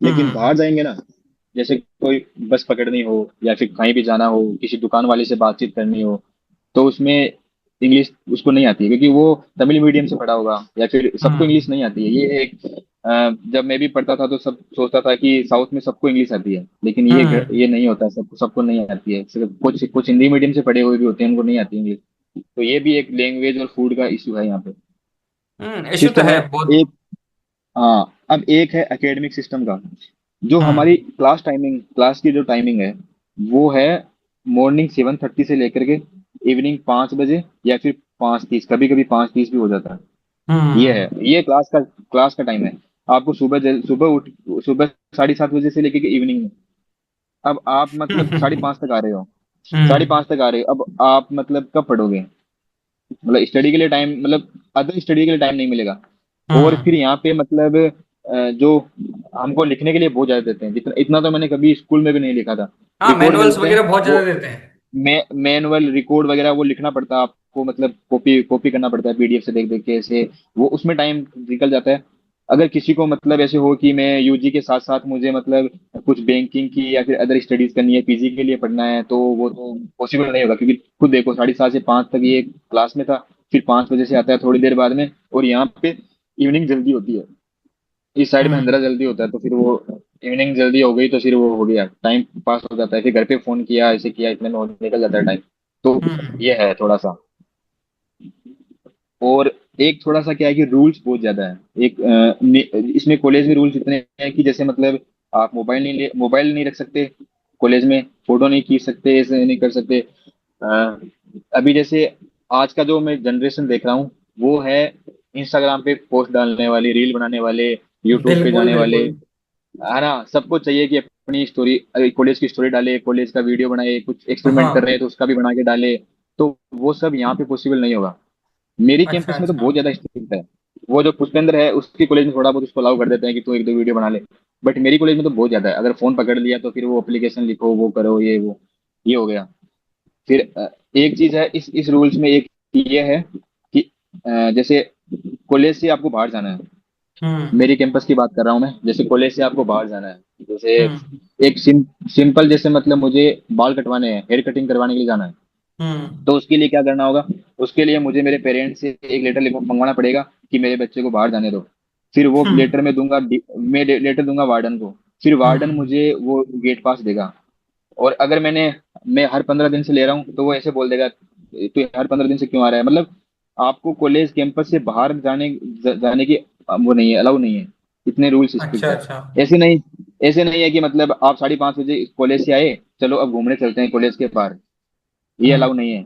लेकिन हम्म। बाहर जाएंगे ना, जैसे कोई बस पकड़नी हो, या फिर कहीं भी जाना हो, किसी दुकान वाले से बातचीत करनी हो, तो उसमें इंग्लिश उसको नहीं आती है, क्योंकि वो तमिल मीडियम से पढ़ा होगा, या फिर सबको इंग्लिश हम्म। नहीं आती है। ये एक जब मैं भी पढ़ता था तो सब सोचता था कि साउथ में सबको इंग्लिश आती है, लेकिन हम्म। ये नहीं होता, सबको सबको नहीं आती है, सिर्फ कुछ कुछ हिंदी मीडियम से पढ़े हुए भी होते हैं, उनको नहीं आती इंग्लिश। तो ये भी एक लैंग्वेज और फूड का इशू है यहाँ पे। इश्यू तो सिस्टम है है बहुत। एक। हाँ, अब एक है एकेडमिक सिस्टम का, जो हमारी हम्म। क्लास की जो टाइमिंग है, वो है मॉर्निंग 7:30 से लेकर के इवनिंग 5 बजे, या फिर 5:30, कभी कभी 5:30 भी हो जाता है। ये हम्म। है, ये क्लास का टाइम है। आपको सुबह 7:30 बजे से लेके इवनिंग में। अब आप मतलब साढ़े हम्म पाँच तक आ रहे हो, साढ़े हम्म पाँच तक आ रहे हो, अब आप मतलब कब पढ़ोगे? मतलब स्टडी के लिए टाइम, मतलब अदर स्टडी के लिए टाइम नहीं मिलेगा। और फिर हम्म। यहाँ पे मतलब जो हमको लिखने के लिए बहुत ज्यादा देते हैं, जितना इतना तो मैंने कभी स्कूल में भी नहीं लिखा था। हाँ, रिकॉर्ड मैनुअल्स मिलते हैं वगैरह बहुत ज्यादा वो, देते हैं। मैनुअल रिकॉर्ड वगैरह वो लिखना पड़ता है आपको, मतलब कॉपी कॉपी करना पड़ता है पीडीएफ से देख देख के ऐसे। वो उसमें टाइम निकल जाता है। अगर किसी को मतलब ऐसे हो कि मैं यूजी के साथ साथ मुझे मतलब कुछ बैंकिंग की या फिर अदर स्टडीज करनी है, पीजी के लिए पढ़ना है, तो वो तो पॉसिबल नहीं होगा, क्योंकि खुद देखो 7:30 से 5 तक ये क्लास में था, फिर 5 बजे से आता है थोड़ी देर बाद में, और यहाँ पे इवनिंग जल्दी होती है, इस साइड में अंधेरा हम्म जल्दी होता है, तो फिर वो इवनिंग जल्दी हो गई तो फिर वो हो गया, टाइम पास हो जाता है, फिर घर पे फोन किया ऐसे किया, इतने में निकल जाता है टाइम। तो हम्म। ये है थोड़ा सा। और एक थोड़ा सा क्या है कि रूल्स बहुत ज्यादा है। इसमें कॉलेज में रूल्स इतने हैं कि जैसे मतलब आप मोबाइल नहीं रख सकते कॉलेज में, फोटो नहीं खींच सकते, ऐसे नहीं कर सकते। अ, अभी जैसे आज का जो मैं जनरेशन देख रहा हूँ, वो है इंस्टाग्राम पे पोस्ट डालने वाले, रील बनाने वाले, यूट्यूब पे बिल्कुल जाने वाले, बिल्कुल। है ना? सबको चाहिए कि अपनी स्टोरी, कॉलेज की स्टोरी डाले, कॉलेज का वीडियो बनाए, कुछ एक्सपेरिमेंट कर रहे हाँ। हैं तो उसका भी बना के डाले। तो वो सब यहाँ पे पॉसिबल नहीं होगा। मेरी अच्छा कैंपस में तो अच्छा। बहुत ज्यादा स्ट्रिक्ट है। वो जो पुष्पेंद्र है उसकी कॉलेज में थोड़ा बहुत उसको अलाउ कर देते हैं कि तू एक दो वीडियो बना ले, बट मेरी कॉलेज में तो बहुत ज्यादा है। अगर फोन पकड़ लिया तो फिर वो एप्लीकेशन लिखो, वो करो, ये वो, ये हो गया। फिर एक चीज है इस रूल्स में, एक ये है कि जैसे कॉलेज से आपको बाहर जाना है, हम्म मेरी कैंपस की बात कर रहा हूँ मैं, जैसे कॉलेज से आपको बाहर जाना है, जैसे हम्म एक सिंपल जैसे मतलब मुझे बाल कटवाने हैं, हेयर कटिंग करवाने के लिए जाना है, हम्म तो उसके लिए क्या करना होगा? उसके लिए मुझे मेरे पेरेंट्स से एक लेटर मंगवाना पड़ेगा कि मेरे बच्चे को बाहर जाने दो। फिर वो हम्म लेटर में दूंगा, मैं लेटर दूंगा वार्डन को, फिर वार्डन हम्म। मुझे वो गेट पास देगा। और अगर मैं हर 15 दिन से ले रहा हूँ तो वो ऐसे बोल देगा तू हर 15 दिन से क्यों आ रहा है, मतलब आपको कॉलेज कैंपस से बाहर जाने की वो नहीं है, अलाउ नहीं है। इतने रूल्स अच्छा स्ट्रिक्ट है। अच्छा। ऐसे नहीं है कि मतलब आप 5:30 बजे कॉलेज से आए, चलो अब घूमने चलते हैं कॉलेज के पार, ये हम्म। अलाउ नहीं है।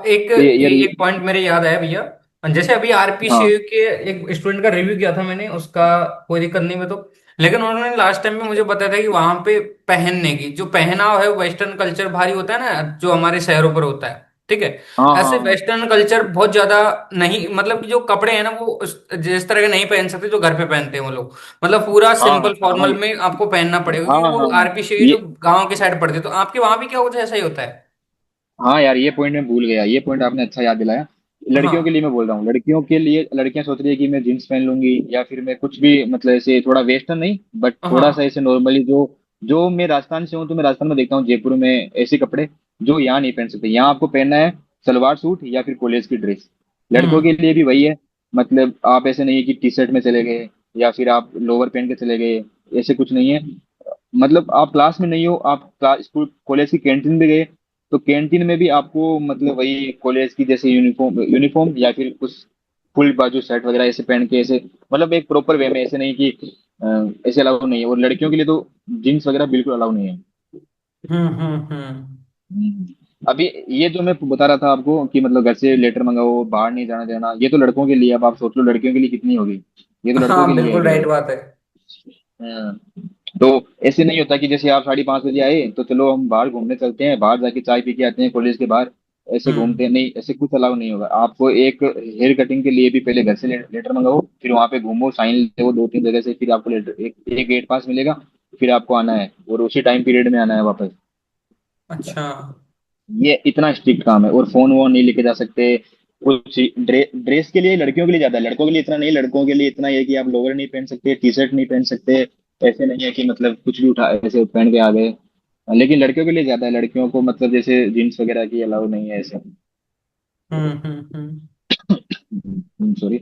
एक पॉइंट मेरे याद आया भैया। जैसे अभी हाँ आरपीसी के एक स्टूडेंट का रिव्यू किया था मैंने, उसका कोई दिक्कत नहीं मैं तो। लेकिन उन्होंने लास्ट टाइम में मुझे बताया था कि वहां पे पहनने की जो पहनाव है, वेस्टर्न कल्चर भारी होता है ना, जो हमारे शहरों पर होता है। ठीक है। हाँ ऐसे हाँ हाँ वेस्टर्न कल्चर बहुत ज्यादा नहीं, मतलब कि जो कपड़े हैं ना वो जिस तरह के नहीं पहन सकते जो घर पे पहनते हैं वो लोग। मतलब पूरा हाँ सिंपल हाँ हाँ फॉर्मल में आपको पहनना पड़ेगा, हाँ क्योंकि हाँ वो हाँ। आरपीसी ये जो गाँव की साइड पड़ती है। तो आपके वहां भी क्या कुछ ऐसा ही होता है? हाँ यार, ये पॉइंट मैं भूल गया, ये पॉइंट आपने अच्छा याद दिलाया। लड़कियों के हाँ लिए मैं बोल रहा हूँ, लड़कियों के लिए लड़कियां सोच रही है कि मैं जींस पहन लूंगी या फिर मैं कुछ भी मतलब ऐसे थोड़ा वेस्टर्न नहीं, बट थोड़ा सा हाँ। ऐसे नॉर्मली, जो जो मैं राजस्थान से हूँ तो मैं राजस्थान में देखता हूँ जयपुर में ऐसे कपड़े जो यहाँ नहीं पहन सकते। यहाँ आपको पहनना है सलवार सूट या फिर कॉलेज की ड्रेस। लड़कों के हम्म। लिए भी वही है। मतलब आप ऐसे नहीं है कि टी शर्ट में चले गए या फिर आप लोअर पहन के चले गए, ऐसे कुछ नहीं है। मतलब आप क्लास में नहीं हो, आप क्लास स्कूल कॉलेज की कैंटीन में गए, तो कैंटीन में भी आपको मतलब वही कॉलेज की जैसे यूनिफॉर्म यूनिफॉर्म या फिर कुछ फुल बाजू शर्ट वगैरह ऐसे पहन के, ऐसे मतलब एक प्रॉपर वे में, ऐसे नहीं कि ऐसे अलाउ नहीं है। और लड़कियों के लिए तो जीन्स वगैरह बिल्कुल अलाउ नहीं है। हम्म। अभी ये जो मैं बता रहा था आपको कि मतलब घर से लेटर मंगाओ, बाहर नहीं जाना देना, ये तो लड़कों के लिए। अब आप सोच लो लड़कियों के लिए कितनी होगी, ये तो लड़कों हाँ के लिए है बिल्कुल केवल। राइट बात है। हाँ। तो ऐसे नहीं होता कि जैसे आप 5:30 बजे आए तो चलो हम बाहर घूमने चलते हैं, बाहर जाके चाय पी के आते हैं कॉलेज के बाहर, ऐसे घूमते हैं हम्म नहीं, ऐसे कुछ अलाउ नहीं होगा आपको। एक हेयर कटिंग के लिए भी पहले घर से लेटर मंगाओ, फिर वहां पे घूमो, साइन ले 2-3 जगह से, फिर आपको लेटर एक गेट पास मिलेगा, फिर आपको आना है और उसी टाइम पीरियड में आना है वापस। अच्छा। ये इतना स्ट्रिक्ट काम है। और फोन वोन नहीं लेके जा सकते। कुछ ड्रेस के लिए लड़कियों के लिए ज्यादा है, लड़कों के लिए इतना नहीं। लड़कों के लिए इतना है कि आप लोअर नहीं पहन सकते, टी शर्ट नहीं पहन सकते, ऐसे नहीं है कि मतलब कुछ भी उठा ऐसे पहन के आ गए। लेकिन लड़कियों के लिए ज्यादा है, लड़कियों को मतलब जैसे जीन्स वगैरह की अलाउ नहीं है ऐसे। हम्म। सॉरी।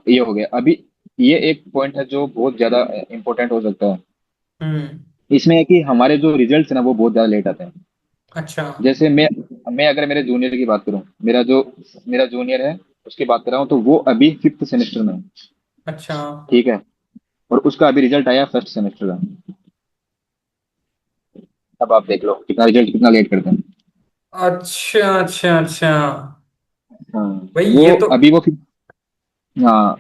ये हो गया अभी। ये एक पॉइंट है जो बहुत ज्यादा इंपॉर्टेंट हो सकता है। हम्म। इसमें है कि हमारे जो रिजल्ट्स है ना वो बहुत ज्यादा लेट आते हैं। अच्छा जैसे मैं अगर मेरे जूनियर की बात करूं, मेरा जूनियर है, उसकी बात कर रहा हूँ, तो वो अभी 5th सेमेस्टर में है। अच्छा ठीक है। और उसका अभी रिजल्ट आया फर्स्ट सेमेस्टर का। अब आप देख लो कितना रिजल्ट कितना लेट करते हैं। अच्छा अच्छा अच्छा। हाँ। भाई वो ये तो। अभी वो हाँ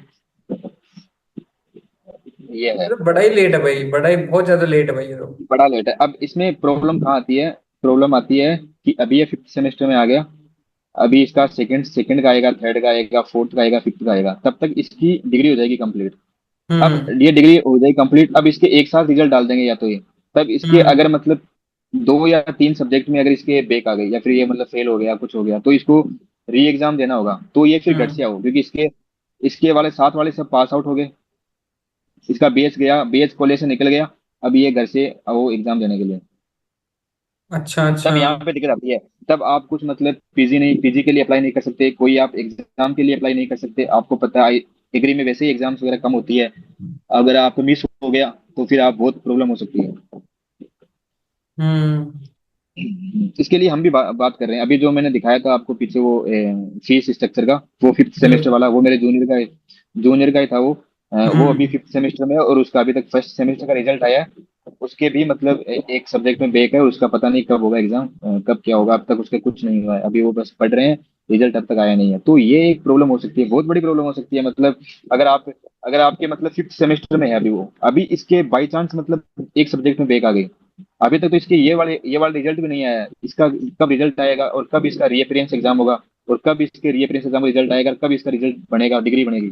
ये है। तो बड़ा ही लेट है भाई, बड़ा ही बहुत ज्यादा लेट है भाई ये तो। बड़ा लेट है। अब इसमें प्रॉब्लम कहाँ आती है? प्रॉब्लम आती है कि अभी ये फिफ्थ सेमेस्टर में आ गया। अभी इसका सेकंड सेकंड का आएगा, थर्ड का आएगा, फोर्थ का आएगा, फिफ्थ का आएगा, तब तक इसकी डिग्री हो जाएगी कंप्लीट। अब हम्म। ये डिग्री हो जाएगी कंप्लीट, अब इसके एक साथ रिजल्ट डाल देंगे या तो ये, तब इसके हम्म। अगर मतलब 2 या 3 सब्जेक्ट में अगर इसके बैक आ गई या फिर ये मतलब फेल हो गया, कुछ हो गया, तो इसको री एग्जाम देना होगा। तो ये फिर घर से हम्म। आओ, क्योंकि इसके इसके वाले साथ वाले सब पास आउट हो गए। इसका बीएच गया, बीएच कॉलेज से निकल गया। अब ये घर से आओ एग्जाम देने के लिए। अच्छा तब अच्छा। यहाँ पे दिक्कत आती है। तब आप कुछ मतलब पीजी नहीं, पीजी के लिए अप्लाई नहीं कर सकते, कोई आप एग्जाम के लिए अप्लाई नहीं कर सकते। आपको पता है डिग्री में वैसे ही एग्जाम्स वगैरह कम होती है। अगर आप मिस हो गया तो फिर आप बहुत प्रॉब्लम हो सकती है। हम्म। इसके लिए हम भी बात कर रहे हैं। अभी जो मैंने दिखाया था आपको पीछे वो फीस स्ट्रक्चर का, वो फिफ्थ सेमेस्टर बिल्कुल। वाला, वो मेरे जूनियर का ही था वो। वो अभी हम्म। फिफ्थ सेमेस्टर में है और उसका अभी तक फर्स्ट सेमेस्टर का रिजल्ट आया है। उसके भी मतलब एक सब्जेक्ट में बैक है, उसका पता नहीं कब होगा एग्जाम, कब क्या होगा, अब तक उसके कुछ नहीं हुआ है। अभी वो बस पढ़ रहे हैं, रिजल्ट अब तक आया नहीं है। तो ये एक प्रॉब्लम हो सकती है, बहुत बड़ी प्रॉब्लम हो सकती है। मतलब अगर आप अगर आपके मतलब फिफ्थ सेमेस्टर में है अभी वो, अभी इसके बाई चांस मतलब एक सब्जेक्ट में बैक आ गई, अभी तक तो इसके ये वाला रिजल्ट भी नहीं आया है। इसका कब रिजल्ट आएगा और कब इसका रीअपियरेंस एग्जाम होगा और कब इसके रीअपियरेंस एग्जाम रिजल्ट आएगा, कब इसका रिजल्ट बनेगा, डिग्री बनेगी।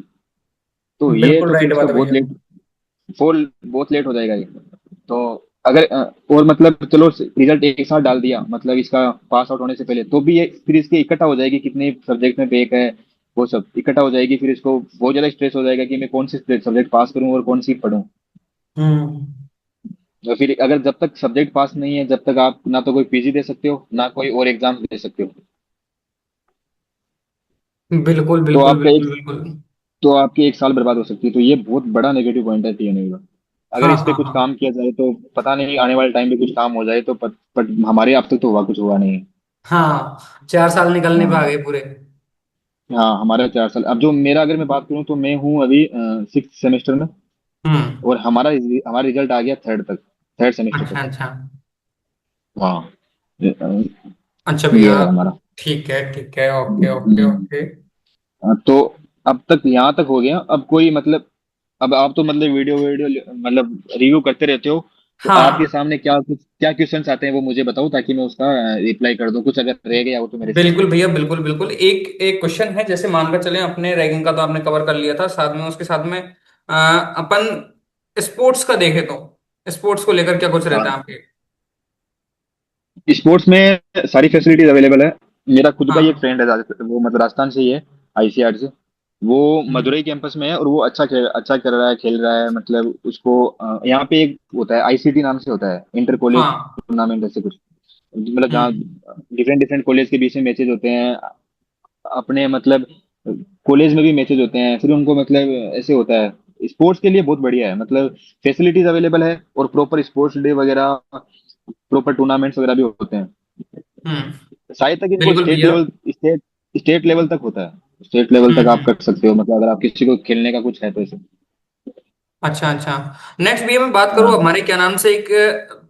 तो ये बिल्कुल तो फिर राइट इसका बात है बहुत भैया। लेट, बहुत लेट हो जाएगा ये। तो अगर और मतलब चलो रिजल्ट एक साथ डाल दिया मतलब इसका पास आउट होने से पहले, तो भी ये फिर इसके इकट्ठा हो जाएगी कितने सब्जेक्ट में बैक है, वो सब इकट्ठा हो जाएगी। फिर इसको बहुत ज्यादा स्ट्रेस हो जाएगा कि मैं कौन सी सब्जेक्ट पास करूं और कौन सी पढूं। हम्म। और फिर अगर जब तक सब्जेक्ट पास नहीं है, जब तक आप ना तो कोई पीजी दे सकते हो ना कोई और एग्जाम दे सकते हो। बिल्कुल तो बिल्कुल आपका एक बिल्कुल बिल्कुल। तो आपकी एक साल बर्बाद हो सकती है। तो ये बहुत बड़ा नेगेटिव पॉइंट है टीएनयू का। अगर हाँ इस पे हाँ कुछ हाँ। काम किया जाए तो पता नहीं आने वाले टाइम पे कुछ काम हो जाए तो बट हमारे अब तक तो हुआ कुछ हुआ नहीं है। हाँ 4 साल निकलने पे आ हाँ। गए पूरे। हाँ हमारा 4 साल। अब जो मेरा अगर मैं बात करूँ तो मैं हूँ अभी सिक्स सेमेस्टर में। हम्म। और हमारा रिजल्ट आ गया थर्ड तक, थर्ड सेमेस्टर अच्छा तक। अच्छा। हाँ। अच्छा ये भैया। है हमारा। ठीक है, ओके ओके हम्म। ओके। तो अब तक यहाँ तक हो गया। अब कोई मतलब अब आप तो मतलब वीडियो वीडियो मतलब रिव्यू करते रहते हो। तो आपके हाँ सामने क्या क्वेश्चंस आते हैं वो मुझे बताओ, ताकि मैं उसका रिप्लाई कर दूं। कुछ अगर रह गया हो तो मेरे से। बिल्कुल भैया, बिल्कुल बिल्कुल। एक एक क्वेश्चन है, जैसे मानकर चले अपने रैगिंग का तो आपने कवर कर लिया था, साथ में उसके साथ में अपन स्पोर्ट्स का देखे तो स्पोर्ट्स को लेकर क्या कुछ रहता है हाँ आपके? स्पोर्ट्स में सारी फैसिलिटीज अवेलेबल है। मेरा खुद का ही एक हाँ। फ्रेंड है, वो मतलब राजस्थान से ही है, आईसीआर से। वो हम्म। मदुरई कैंपस में है और वो अच्छा कर रहा है, खेल रहा है। मतलब उसको यहाँ पे एक होता है आईसीटी नाम से होता है, इंटर कॉलेज हाँ। टूर्नामेंट ऐसे कुछ। मतलब जहाँ हम्म। डिफरेंट डिफरेंट कॉलेज के बीच में मैचेज होते हैं। अपने मतलब कॉलेज में भी मैचेज होते हैं, फिर उनको मतलब ऐसे होता है। स्पोर्ट्स के लिए बहुत बढ़िया है, मतलब फैसिलिटीज अवेलेबल है और प्रॉपर स्पोर्ट्स डे वगैरह, प्रॉपर टूर्नामेंट्स वगैरह भी होते हैं। हम्म। शायद तक इनको बिल्कुल भैया। स्टेट स्टेट लेवल तक होता है। स्टेट लेवल तक आप हम्म। कर सकते हो, मतलब अगर आप किसी को खेलने का कुछ है तो ऐसे। अच्छा अच्छा। नेक्स्ट भैया मैं बात करूँ हाँ। हमारे क्या नाम से, एक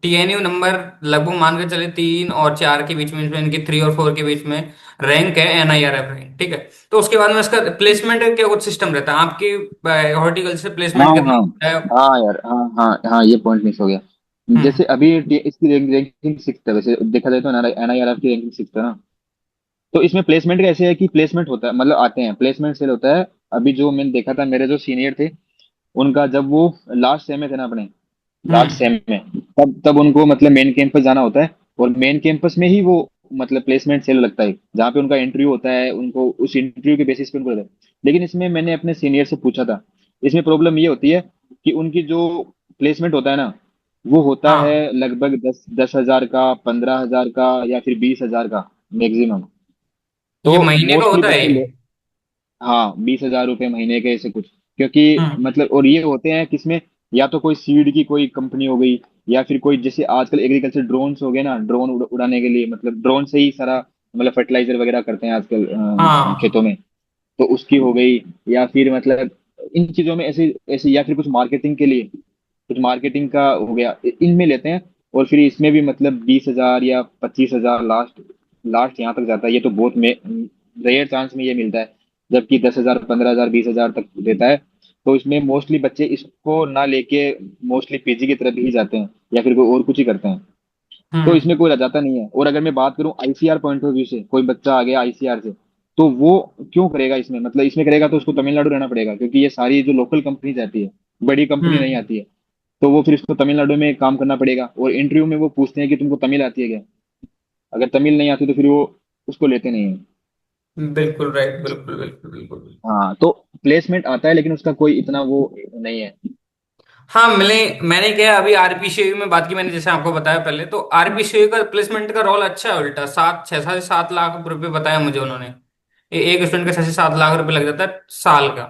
टीएनयू नंबर लगभग मान के चले 3 और 4 के बीच में, इनकी 3 और 4 के बीच में रैंक है, एनआईआरएफ रैंक, ठीक है। तो उसके बाद में इसका प्लेसमेंट का क्या कुछ सिस्टम रहता है आपकी हॉर्टिकल्चर, हाँ प्लेसमेंट कितना हाँ होता है? हाँ यार, हाँ हाँ हाँ, ये पॉइंट मिस हो गया। हम्म। जैसे अभी इसकी रैंकिंग सिक्स है, वैसे देखा जाए तो एनआईआरएफ की रैंकिंग सिक्स है ना। तो इसमें प्लेसमेंट का ऐसे है कि प्लेसमेंट होता है, मतलब आते हैं प्लेसमेंट सेल होता है। अभी जो मैंने देखा था, मेरे जो सीनियर थे उनका जब वो लास्ट सेम में थे ना अपने, लास्ट हम्म। सेम में, तब तब उनको मतलब मेन कैंपस जाना होता है। और मेन कैंपस में ही वो मतलब प्लेसमेंट सेल लगता है, जहाँ पे उनका इंटरव्यू होता है, उनको उस इंटरव्यू के बेसिस पे उनको लगता है। लेकिन इसमें मैंने अपने सीनियर से पूछा था, इसमें प्रॉब्लम ये होती है कि उनकी जो प्लेसमेंट होता है ना, वो होता है हाँ। लगभग 10-10 हजार का, 15 हजार का, या फिर 20 हजार का मैक्सिमम। तो ये महीने का मोस्टली होता है बच्चे ये? हाँ 20 हजार रुपये महीने के ऐसे कुछ। क्योंकि हम्म। मतलब और ये होते हैं किसमें, या तो कोई सीड की कोई कंपनी हो गई, या फिर कोई जैसे आजकल एग्रीकल्चर ड्रोन्स हो गए ना, ड्रोन उड़ाने के लिए, मतलब ड्रोन से ही सारा मतलब फर्टिलाइजर वगैरह करते हैं आजकल हाँ। खेतों में। तो उसकी हो गई, या फिर मतलब इन चीजों में ऐसे ऐसे, या फिर कुछ मार्केटिंग के लिए, कुछ मार्केटिंग का हो गया, इनमें लेते हैं। और फिर इसमें भी मतलब 20 हजार या 25 हजार लास्ट, लास्ट यहाँ तक जाता है। ये तो बहुत में रेयर चांस में ये मिलता है, जबकि 10 हजार, 15 हजार, 20 हजार तक देता है। तो इसमें मोस्टली बच्चे इसको ना लेके मोस्टली पीजी की तरफ ही जाते हैं या फिर कोई और कुछ ही करते हैं। तो हम्म। इसमें कोई रजाता नहीं है। और अगर मैं बात करूं आईसीआर पॉइंट ऑफ व्यू से, कोई बच्चा आ गया आईसीआर से, तो वो क्यों करेगा इसमें, मतलब इसमें करेगा तो उसको तमिलनाडु रहना पड़ेगा, क्योंकि ये सारी जो लोकल कंपनीज आती है, बड़ी कंपनी नहीं हम्म। आती है। तो वो फिर इसको तमिलनाडु में काम करना पड़ेगा, और इंटरव्यू में वो पूछते हैं कि तुमको तमिल आती है क्या। अगर तमिल नहीं आती तो फिर वो उसको लेते नहीं है। बिल्कुल राइट, बिल्कुल बिल्कुल बिल्कुल। हाँ, तो प्लेसमेंट आता है लेकिन उसका कोई इतना वो नहीं है। हाँ मिले। मैंने क्या अभी आरपीसीयू में बात की, मैंने जैसे आपको बताया पहले, तो आरपीसीयू का प्लेसमेंट का रोल अच्छा है, उल्टा 6 से 7 लाख रुपए बताया मुझे उन्होंने। एक स्टूडेंट का 6 से 7 लाख रुपए लग जाता है साल का।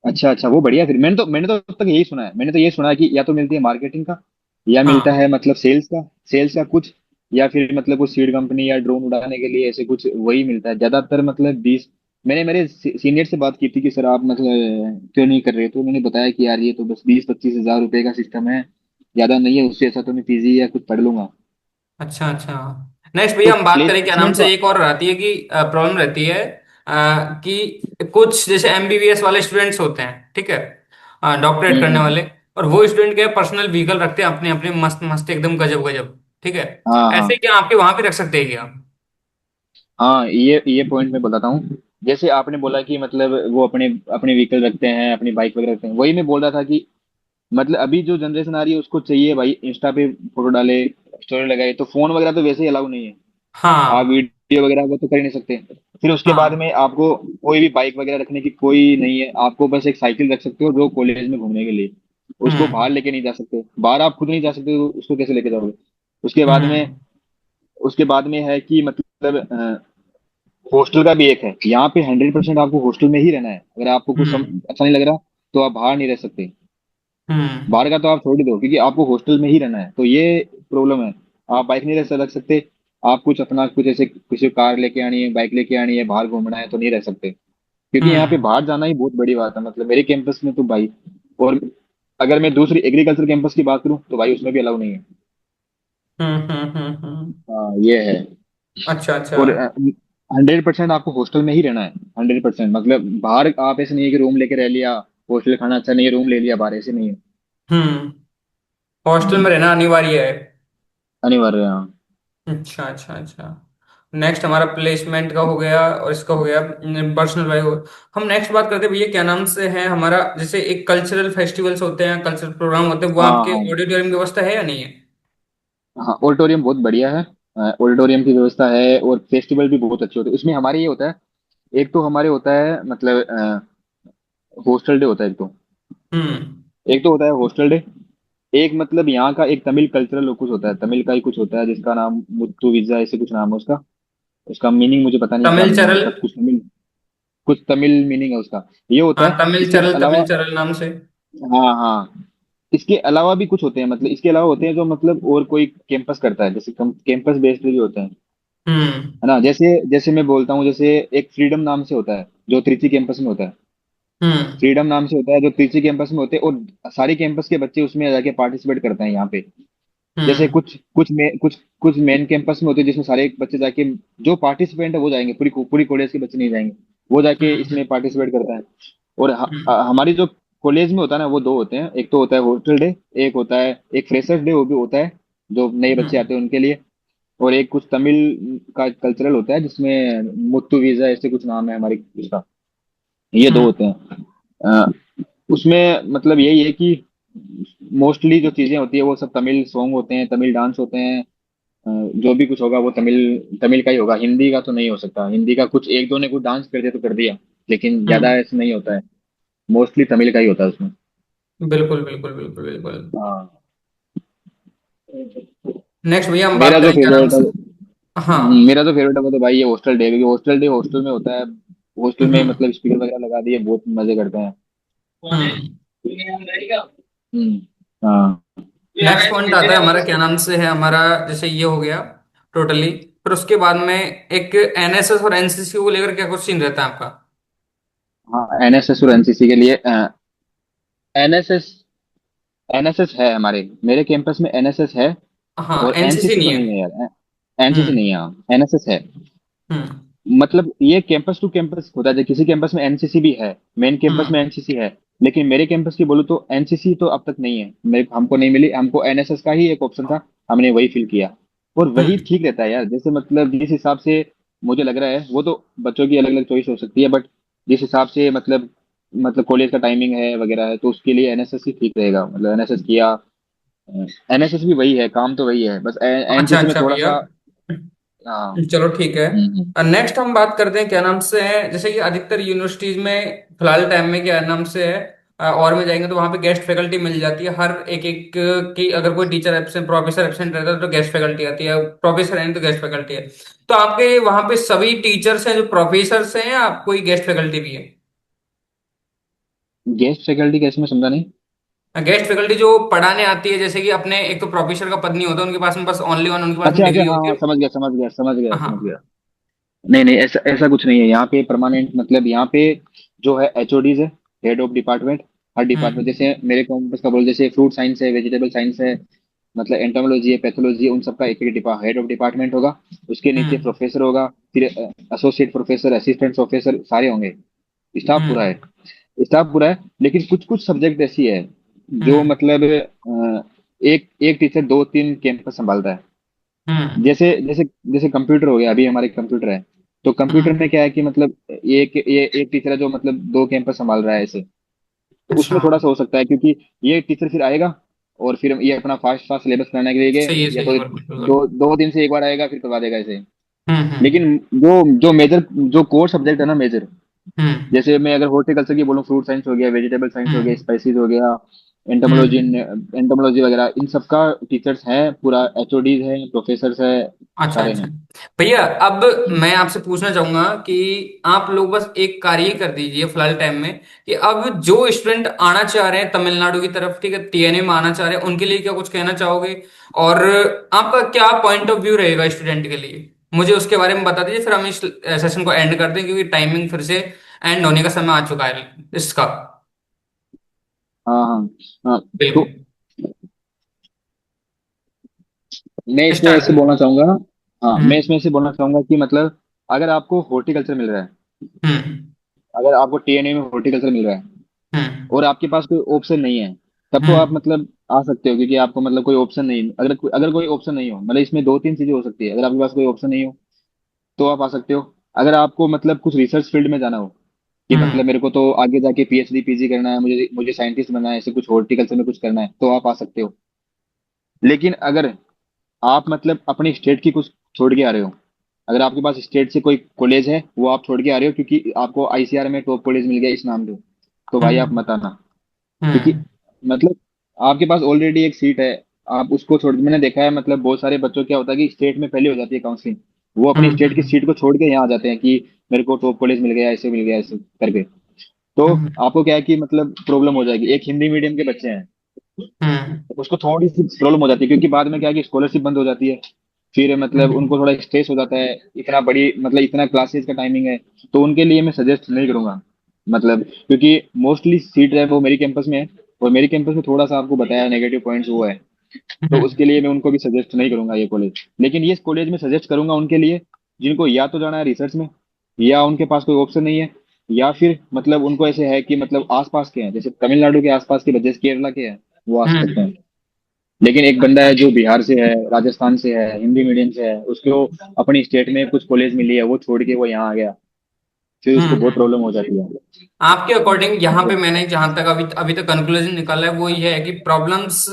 अच्छा अच्छा, वो बढ़िया। फिर मैंने तो अब तक यही सुना है, मैंने तो ये सुना है कि या तो मिलती है मार्केटिंग का, या मिलता हाँ। है मतलब सेल्स का कुछ, या फिर मतलब कुछ सीड कंपनी या ड्रोन उड़ाने के लिए ऐसे कुछ वही मिलता है ज्यादातर। मतलब 20, मैंने मेरे सीनियर से बात की थी कि सर आप मतलब क्यों नहीं कर रहे, तो उन्होंने बताया कि यार ये तो बस 20-25 हज़ार रुपए का सिस्टम है, ज्यादा नहीं है, उससे ऐसा तो मैं पीजी या कुछ पढ़ लूंगा। अच्छा अच्छा। नेक्स्ट तो भैया हम बात करें क्या नाम प्लेसमेंट से, तो। एक और रहती है कि प्रॉब्लम रहती है कि कुछ जैसे एमबीबीएस वाले स्टूडेंट्स होते हैं, ठीक है, डॉक्टरेट करने हम्म। वाले, और वो स्टूडेंट क्या पर्सनल व्हीकल रखते हैं अपने अपने, मस्त मस्त एकदम गजब गजब, ठीक है। हाँ हाँ ऐसे क्या आपके वहां पे रख सकते हैं क्या? हाँ, ये पॉइंट मैं बताता हूँ। जैसे आपने बोला कि मतलब वो अपने अपने व्हीकल रखते हैं, अपनी बाइक वगैरह रखते हैं, वही मैं बोल रहा था कि मतलब अभी जो जनरेशन आ रही है उसको चाहिए भाई इंस्टा पे फोटो डाले, स्टोरी लगाए, तो फोन वगैरह तो वैसे ही अलाउ नहीं है। आप हाँ वीडियो वगैरह वो तो कर ही नहीं सकते। फिर उसके बाद हाँ। में आपको कोई भी बाइक वगैरह रखने की कोई नहीं है, आपको बस एक साइकिल रख सकते हो जो कॉलेज में घूमने के लिए। उसको हम्म बाहर लेके नहीं जा सकते, बाहर आप खुद नहीं जा सकते, तो उसको कैसे लेके जाओगे। उसके बाद में हम्म उसके बाद में है कि मतलब हॉस्टल का भी एक है, यहाँ पे 100% आपको हॉस्टल में ही रहना है। अगर आपको कुछ हम्म अच्छा नहीं लग रहा तो आप बाहर नहीं रह सकते। हम्म बाहर का तो आप छोड़ ही दो, क्योंकि आपको हॉस्टल में ही रहना है, तो ये प्रॉब्लम है। आप बाइक नहीं रख सकते। आप कुछ अपना कुछ ऐसे किसी कार लेके आनी है, बाइक लेके आनी है, बाहर घूमना है, तो नहीं रह सकते। क्योंकि यहाँ पे हम्म बाहर जाना ही बहुत बड़ी बात है, मतलब मेरे कैंपस में तो भाई। और अगर मैं दूसरी एग्रीकल्चर कैंपस की बात करूँ तो भाई उसमें भी अलाउ नहीं है। हाँ, ये है। अच्छा अच्छा। और 100% आपको हॉस्टल में ही रहना है। 100% मतलब बाहर आप ऐसे नहीं है कि रूम लेके रह लिया, हॉस्टल खाना अच्छा नहीं है रूम ले लिया बाहर, ऐसे नहीं है। हम्म। हॉस्टल में हम्म, रहना अनिवार्य है। अनिवार्य है, हाँ। अच्छा अच्छा अच्छा। नेक्स्ट हमारा प्लेसमेंट का हो गया और इसका हो गया पर्सनल वाइज। हम नेक्स्ट बात करते हैं भैया क्या नाम से है हमारा, जैसे एक कल्चरल फेस्टिवल्स होते हैं, कल्चरल प्रोग्राम होते हैं, वो हाँ आपके हाँ ऑडिटोरियम की व्यवस्था है या नहीं है? हाँ, ऑडिटोरियम बहुत बढ़िया है। ऑडिटोरियम की व्यवस्था है, और फेस्टिवल भी बहुत अच्छे होते हैं उसमें। हमारे ये होता है, एक तो हमारे होता है मतलब हॉस्टल डे होता है एक तो। हम्म। एक तो होता है हॉस्टल डे। एक मतलब यहाँ का एक तमिल कल्चरल कुछ होता है, तमिल का ही कुछ होता है जिसका नाम मुत्तु वीजा ऐसे कुछ नाम है उसका। उसका मीनिंग मुझे पता नहीं क्या तमिल मीनिंग है चरल। उसका, कुछ तमिल मीनिंग है उसका। ये होता हाँ है। इसके तमिल अलावा, चरल नाम से। हाँ हाँ, इसके अलावा भी कुछ होते हैं, मतलब इसके अलावा होते हैं जो मतलब और कोई कैंपस करता है, जैसे कैंपस बेस्ड भी होते हैं, हम्म है ना। जैसे जैसे मैं बोलता हूँ, जैसे एक फ्रीडम नाम से होता है जो त्रिची कैंपस में होता है। हम्म फ्रीडम नाम से होता है जो त्रिची कैंपस में होते हैं, और सारी कैंपस के बच्चे उसमें जाके पार्टिसिपेट करते हैं यहाँ पे। जैसे हम्म कुछ मेन कैंपस में होते हैं जिसमें सारे बच्चे जाके, जो पार्टिसिपेंट है वो जाएंगे, पूरी पूरी कॉलेज के बच्चे नहीं जाएंगे। वो जाके हम्म इसमें पार्टिसिपेट करता है। और हम्म हमारी जो कॉलेज में होता है ना, वो दो होते हैं। एक तो होता है हॉस्टल डे, एक होता है एक फ्रेशर्स डे, वो भी होता है जो नए बच्चे हम्म आते हैं उनके लिए। और एक कुछ तमिल का कल्चरल होता है जिसमें मुत्तु वीजा ऐसे कुछ नाम है हमारी उसका। ये दो हम्म होते हैं। अ, उसमें मतलब यही है कि मोस्टली जो चीजें होती है वो सब तमिल सॉन्ग होते हैं, तमिल डांस होते हैं। जो भी कुछ होगा वो तमिल तमिल का ही होगा, हिंदी का तो नहीं हो सकता। हिंदी का कुछ एक दो ने कुछ डांस कर दिया तो कर दिया, लेकिन ज्यादा हम्म। ऐसा नहीं होता है। मोस्टली तमिल का ही होता है उसमें। बिल्कुल बिल्कुल बिल्कुल बिल्कुल। हाँ। नेक्स्ट भैया हम मेरा बात जो करें क्या नाम फेवरेट है, से। हाँ। मेरा जो फेवरेट है वो तो भाई ये हॉस्टल डे, क्योंकि हॉस्टल डे हॉस्टल में होता है। हॉस्टल में हम्म मतलब स्पीकर वगैरह लगा दिए, बहुत मजे करते हैं। हम्म। हम्म। हाँ नेक्स्ट पॉइंट आता है हमारा क्या नाम से है हमारा, जैसे ये हो गया टोटली, फिर उसके बाद में एक एनएसएस और एनसीसी को लेकर क्या कुछ सीन रहता है आपका? हाँ, एनएसएस और एनसीसी के लिए एनएसएस एनएसएस है हमारे, मेरे कैंपस में एनएसएस है। हाँ और एनसीसी एनसीसी नहीं तो है। नहीं है यार, एनसीसी हम्म नहीं है, हाँ एनएसएस है। हम्म मतलब ये कैंपस टू कैंपस होता है, किसी कैंपस में एनसीसी भी है, मेन कैंपस हम्म। में एनसीसी है, लेकिन मेरे कैंपस की बोलूँ तो एनसीसी तो अब तक नहीं है, मेरे हमको नहीं मिली, हमको एनएसएस का ही एक ऑप्शन था, हमने वही फिल किया। और वही हम्म। ठीक रहता है यार, जैसे मतलब जिस हिसाब से मुझे लग रहा है, वो तो बच्चों की अलग अलग चॉइस हो सकती है, बट जिस हिसाब से मतलब कॉलेज का टाइमिंग है वगैरह है, तो उसके लिए एनएसएस ही ठीक रहेगा, मतलब एनएसएस किया। एनएसएस भी वही है, काम तो वही है, बस अच्छा एनसीसी में अच्छा थोड़ा भैया, सा। हाँ। चलो ठीक है। हम्म। नेक्स्ट हम बात करते हैं क्या नाम से है, जैसे कि अधिकतर यूनिवर्सिटीज में फिलहाल टाइम में क्या नाम से है, और में जाएंगे तो वहां पे गेस्ट फैकल्टी मिल जाती है हर एक एक की, अगर कोई टीचर एब्सेंट प्रोफेसर एब्सेंट रहता है तो गेस्ट फैकल्टी आती है, प्रोफेसर है तो गेस्ट फैकल्टी है। तो आपके वहां पे सभी टीचर्स हैं जो प्रोफेसर हैं या कोई गेस्ट फैकल्टी भी है? गेस्ट फैकल्टी कैसे, मैं समझा नहीं। गेस्ट फैकल्टी जो पढ़ाने आती है, जैसे कि अपने एक तो प्रोफेसर का पद नहीं होता उनके पास में, बस ओनली वन उनके पास में अच्छा अच्छा, डिग्री हाँ होती हाँ, है। समझ गया समझ गया समझ गया समझ हाँ। गया। नहीं नहीं, ऐसा ऐसा कुछ नहीं है यहाँ पे परमानेंट, मतलब यहाँ पे जो है एचओडीज है, हेड ऑफ डिपार्टमेंट। हर डिपार्टमेंट, हम्म। जैसे मेरे कैंपस का बोल, जैसे फ्रूट साइंस है, वेजिटेबल साइंस है, मतलब एंटोमोलॉजी है, पैथोलॉजी है, उन सबका एक एक हेड ऑफ डिपार्टमेंट होगा। उसके नीचे हम्म। प्रोफेसर होगा, फिर एसोसिएट प्रोफेसर, असिस्टेंट प्रोफेसर सारे होंगे। स्टाफ पूरा हम्म। है, स्टाफ पूरा है। लेकिन कुछ कुछ सब्जेक्ट ऐसी है जो हम्म। मतलब एक एक टीचर दो तीन कैंपस संभालता है। हम्म। जैसे जैसे जैसे कंप्यूटर हो गया, अभी हमारे कंप्यूटर है, तो कंप्यूटर हम्म। में क्या है कि मतलब ये एक टीचर है जो मतलब दो कैंपस संभाल रहा है ऐसे। तो उसमें अच्छा। थोड़ा सा हो सकता है, क्योंकि ये टीचर फिर आएगा और फिर ये अपना फास्ट फास्ट सिलेबस कराने के लिए या सही है तो बिल्कुल बिल्कुल। दो दिन से एक बार आएगा फिर करवा देगा ऐसे। हम्म। लेकिन जो मेजर, जो कोर सब्जेक्ट है ना मेजर, हम्म। जैसे मैं अगर हॉर्टिकल्चर की बोलूँ, फ्रूट साइंस हो गया, वेजिटेबल साइंस हो गया, हम्म। स्पाइसेस हो गया, एंटोमोलॉजी हम्म। एंटोमोलॉजी वगैरह, इन सबका टीचर्स हैं, पूरा एचओडीज हैं, प्रोफेसर है, अच्छा सारे अच्छा। हैं। भैया अब मैं आपसे पूछना चाहूंगा कि आप लोग बस एक कार्य ही कर दीजिए फिलहाल टाइम में, कि अब जो स्टूडेंट आना चाह रहे हैं तमिलनाडु की तरफ, ठीक है, टीएनए में आना चाह रहे हैं, उनके लिए क्या कुछ कहना चाहोगे? और आपका क्या पॉइंट ऑफ व्यू रहेगा स्टूडेंट के लिए, मुझे उसके बारे में बता दीजिए, फिर हम इस सेशन को एंड कर दें क्योंकि टाइमिंग फिर से एंड होने का समय आ चुका है इसका। हाँ हाँ हाँ। तो बिल्कुल। मैं इसमें स्टार्ट ऐसे करें। बोलना चाहूंगा। हाँ, मैं हम्म। इसमें ऐसे बोलना चाहूंगा कि मतलब अगर आपको हॉर्टिकल्चर मिल रहा है, हम्म। अगर आपको टीएनए में हॉर्टिकल्चर मिल रहा है हम्म। और आपके पास कोई ऑप्शन नहीं है, तब तो आप हम्म। मतलब आ सकते हो, क्योंकि आपको मतलब कोई ऑप्शन नहीं, अगर कोई ऑप्शन नहीं हो, मतलब इसमें दो तीन चीजें हो सकती है, अगर आपके पास कोई ऑप्शन नहीं हो तो आप आ सकते हो। अगर आपको मतलब कुछ रिसर्च फील्ड में जाना हो, कि मतलब हम्म। मेरे को तो आगे जाके पीएचडी पीजी करना है, मुझे मुझे साइंटिस्ट बनना है, ऐसे कुछ हॉर्टिकल्चर में कुछ करना है, तो आप आ सकते हो। लेकिन अगर आप मतलब अपनी स्टेट की कुछ छोड़ के आ रहे हो, अगर आपके पास स्टेट से कोई कॉलेज है वो आप छोड़ के आ रहे हो क्योंकि आपको आईसीआर में टॉप कॉलेज मिल गया इस नाम पे, तो भाई आप हम्म। मत आना। क्योंकि हम्म। मतलब आपके पास ऑलरेडी एक सीट है, आप उसको छोड़, मैंने देखा है मतलब बहुत सारे बच्चों क्या होता है कि स्टेट में पहले हो जाती है काउंसलिंग, वो अपनी स्टेट की हम्म। सीट को छोड़ के यहाँ आ जाते हैं कि मेरे को टॉप कॉलेज मिल गया, ऐसे मिल गया, ऐसे करके। तो हम्म। आपको क्या है कि मतलब प्रॉब्लम हो जाएगी, एक हिंदी मीडियम के बच्चे हैं, हम्म। उसको थोड़ी सी प्रॉब्लम हो जाती है, क्योंकि बाद में क्या है कि स्कॉलरशिप बंद हो जाती है, फिर मतलब हम्म। उनको थोड़ा स्ट्रेस हो जाता है, इतना बड़ी मतलब इतना क्लासेस का टाइमिंग है। तो उनके लिए मैं सजेस्ट नहीं करूंगा, मतलब क्योंकि मोस्टली सीट है वो मेरी कैंपस में है, और मेरी कैंपस में थोड़ा सा आपको बताया नेगेटिव पॉइंट्स वो है, तो हम्म। उसके लिए मैं उनको भी सजेस्ट नहीं करूंगा ये कॉलेज। लेकिन ये कॉलेज में सजेस्ट करूंगा उनके लिए जिनको या तो जाना है रिसर्च में, या उनके पास कोई ऑप्शन नहीं है, या फिर मतलब उनको ऐसे है कि मतलब आसपास के हैं, जैसे तमिलनाडु के आसपास के बच्चे केरला के हैं, वो आ सकते हम्म। हैं। लेकिन एक बंदा अच्छा। है जो बिहार से है, राजस्थान से है, हिंदी मीडियम से है, उसको अपनी स्टेट में कुछ कॉलेज मिली है, वो छोड़ के वो यहाँ आ गया, फिर उसको बहुत हम्म। प्रॉब्लम हो जाती है। आपके अकॉर्डिंग यहाँ पे मतलब मैंने जहां तक अभी अभी तक कंक्लूजन निकाला है वो ये है कि प्रॉब्लम्स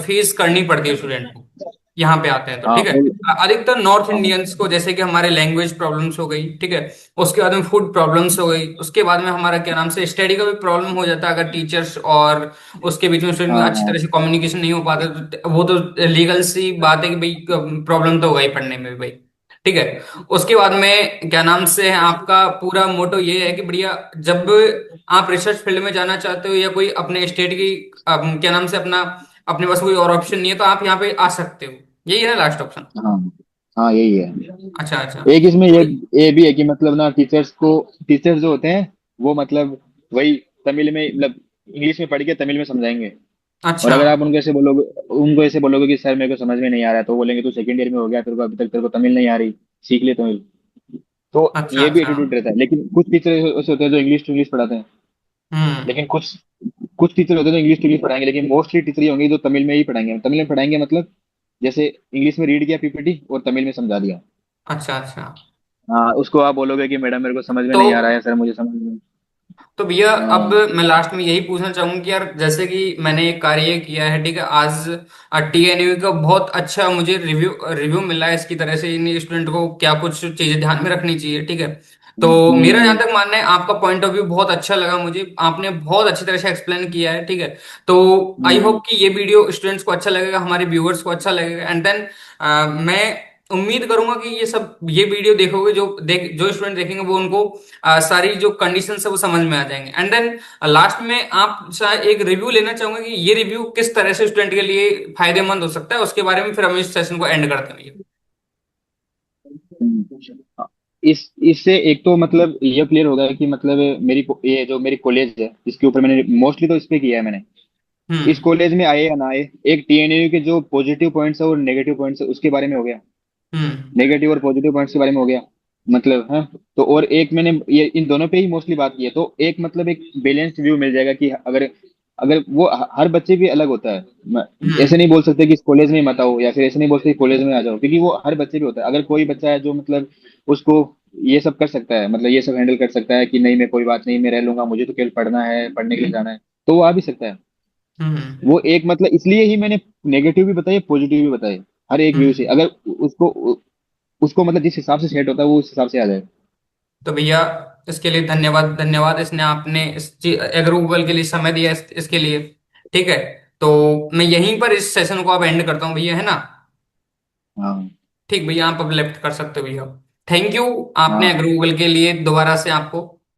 फेस करनी पड़ती है स्टूडेंट को यहाँ पे आते हैं तो, हाँ ठीक है। फुल। अधिकतर नॉर्थ हाँ इंडियंस को, जैसे कि हमारे लैंग्वेज प्रॉब्लम्स हो गई, ठीक है, उसके बाद में फूड प्रॉब्लम्स हो गई, उसके बाद में हमारा क्या नाम से स्टडी का भी प्रॉब्लम हो जाता है अगर टीचर्स और उसके बीच में स्टूडेंट हाँ अच्छी तरह हाँ से कम्युनिकेशन नहीं हो पाता, तो वो तो लीगल सी बात है कि भाई प्रॉब्लम तो होगा ही पढ़ने में भी भाई, ठीक है। उसके बाद में क्या नाम से है, आपका पूरा मोटो ये है कि बढ़िया, जब आप रिसर्च फील्ड में जाना चाहते हो या कोई अपने स्टेट की क्या नाम से अपना, अपने पास कोई और ऑप्शन नहीं है तो आप यहाँ पे आ सकते हो, यही है ना लास्ट ऑप्शन? हाँ हाँ, यही है। अच्छा अच्छा। एक इसमें तो ये भी है कि मतलब ना टीचर्स जो होते हैं वो मतलब वही तमिल में, मतलब इंग्लिश में पढ़ के तमिल में समझाएंगे। और अच्छा। अगर आप उनको ऐसे बोलोगे कि सर मेरे को समझ में नहीं आ रहा है, तो वो बोलेंगे तू सेकंड ईयर में हो गया, तेरे को अभी तक तेरे को तमिल नहीं आ रही, सीख ले तमिल। तो अच्छा ये भी अच्छा। एटीट्यूड रहता है। लेकिन कुछ टीचर ऐसे होते हैं जो इंग्लिश टू इंग्लिश पढ़ाते हैं। हम्म। लेकिन कुछ कुछ टीचर होते हैं जो इंग्लिश टू इंग्लिश पढ़ाएंगे, लेकिन मोस्टली टीचर ये होंगे जो तमिल में ही पढ़ाएंगे। तमिल में पढ़ाएंगे मतलब जैसे इंग्लिश में रीड किया पीपीटी और तमिल में समझा दिया। अच्छा अच्छा। हाँ, उसको आप बोलोगे कि मैडम मेरे को समझ में तो नहीं आ रहा है सर, मुझे समझ में। तो भैया अब हाँ। मैं लास्ट में यही पूछना चाहूंगा कि यार जैसे कि मैंने एक कार्य किया है, ठीक है, आज टीएनयू का बहुत अच्छा मुझे रिव्यू रिव्यू मिला है इसकी तरह से इन स्टूडेंट को क्या कुछ चीजें ध्यान में रखनी चाहिए, ठीक है। तो मेरा जहां हम्म। तक मानना है, आपका पॉइंट ऑफ व्यू बहुत अच्छा लगा मुझे, आपने बहुत अच्छी तरह से एक्सप्लेन किया है, ठीक है। तो आई हम्म। होप कि ये वीडियो स्टूडेंट्स को अच्छा लगेगा, हमारे व्यूअर्स को अच्छा लगेगा, एंड देन मैं उम्मीद करूंगा कि ये वीडियो देखोगे, जो स्टूडेंट देखेंगे वो उनको सारी जो कंडीशन है वो समझ में आ जाएंगे, एंड देन लास्ट में आप एक रिव्यू लेना चाहूंगा कि ये रिव्यू किस तरह से स्टूडेंट के लिए फायदेमंद हो सकता है, उसके बारे में फिर हम इस सेशन को एंड करते हैं भैया। हम्म। इस इससे एक तो मतलब ये क्लियर होगा कि मतलब ये जो मेरी कॉलेज है इसके ऊपर मैंने मोस्टली तो इस पे किया है मैंने। इस हम्म कॉलेज में आए या ना आए, एक टीएनयू के जो पॉजिटिव पॉइंट्स है और नेगेटिव पॉइंट्स है उसके बारे में हो गया। हम्म नेगेटिव और पॉजिटिव पॉइंट्स के बारे में हो गया मतलब है। तो और एक मैंने ये इन दोनों पे ही मोस्टली बात की है, तो एक मतलब एक बैलेंस्ड व्यू मिल जाएगा कि अगर अगर वो हर बच्चे भी अलग होता है। हम्म ऐसे नहीं बोल सकते कि इस कॉलेज में ही मत आओ, या फिर ऐसे नहीं बोल सकते कॉलेज में आ जाओ, क्योंकि वो हर बच्चे भी होता है। अगर कोई बच्चा है जो मतलब उसको ये सब कर सकता है, मतलब ये सब हैंडल कर सकता है कि नहीं मैं कोई बात नहीं मैं रह लूंगा, मुझे तो केवल पढ़ना है, पढ़ने के लिए जाना है, तो वो आ भी सकता है। हम्म वो एक मतलब इसलिए ही मैंने नेगेटिव भी बताए पॉजिटिव भी बताए, हर एक व्यू से हम्म। अगर उसको उसको मतलब जिस हिसाब से सेट होता है वो उस हिसाब से आ जाए। तो भैया इसके लिए धन्यवाद, धन्यवाद, इसने आपने एग्रो गूगल के लिए समय दिया, इसके लिए, ठीक है। तो मैं यहीं पर इस सेशन को अब एंड करता हूँ भैया, है ना। हाँ। ठीक भैया, आप अब लेफ्ट कर सकते हो भैया। थैंक यू, आपने हाँ। एग्रो गूगल के लिए दोबारा से आपको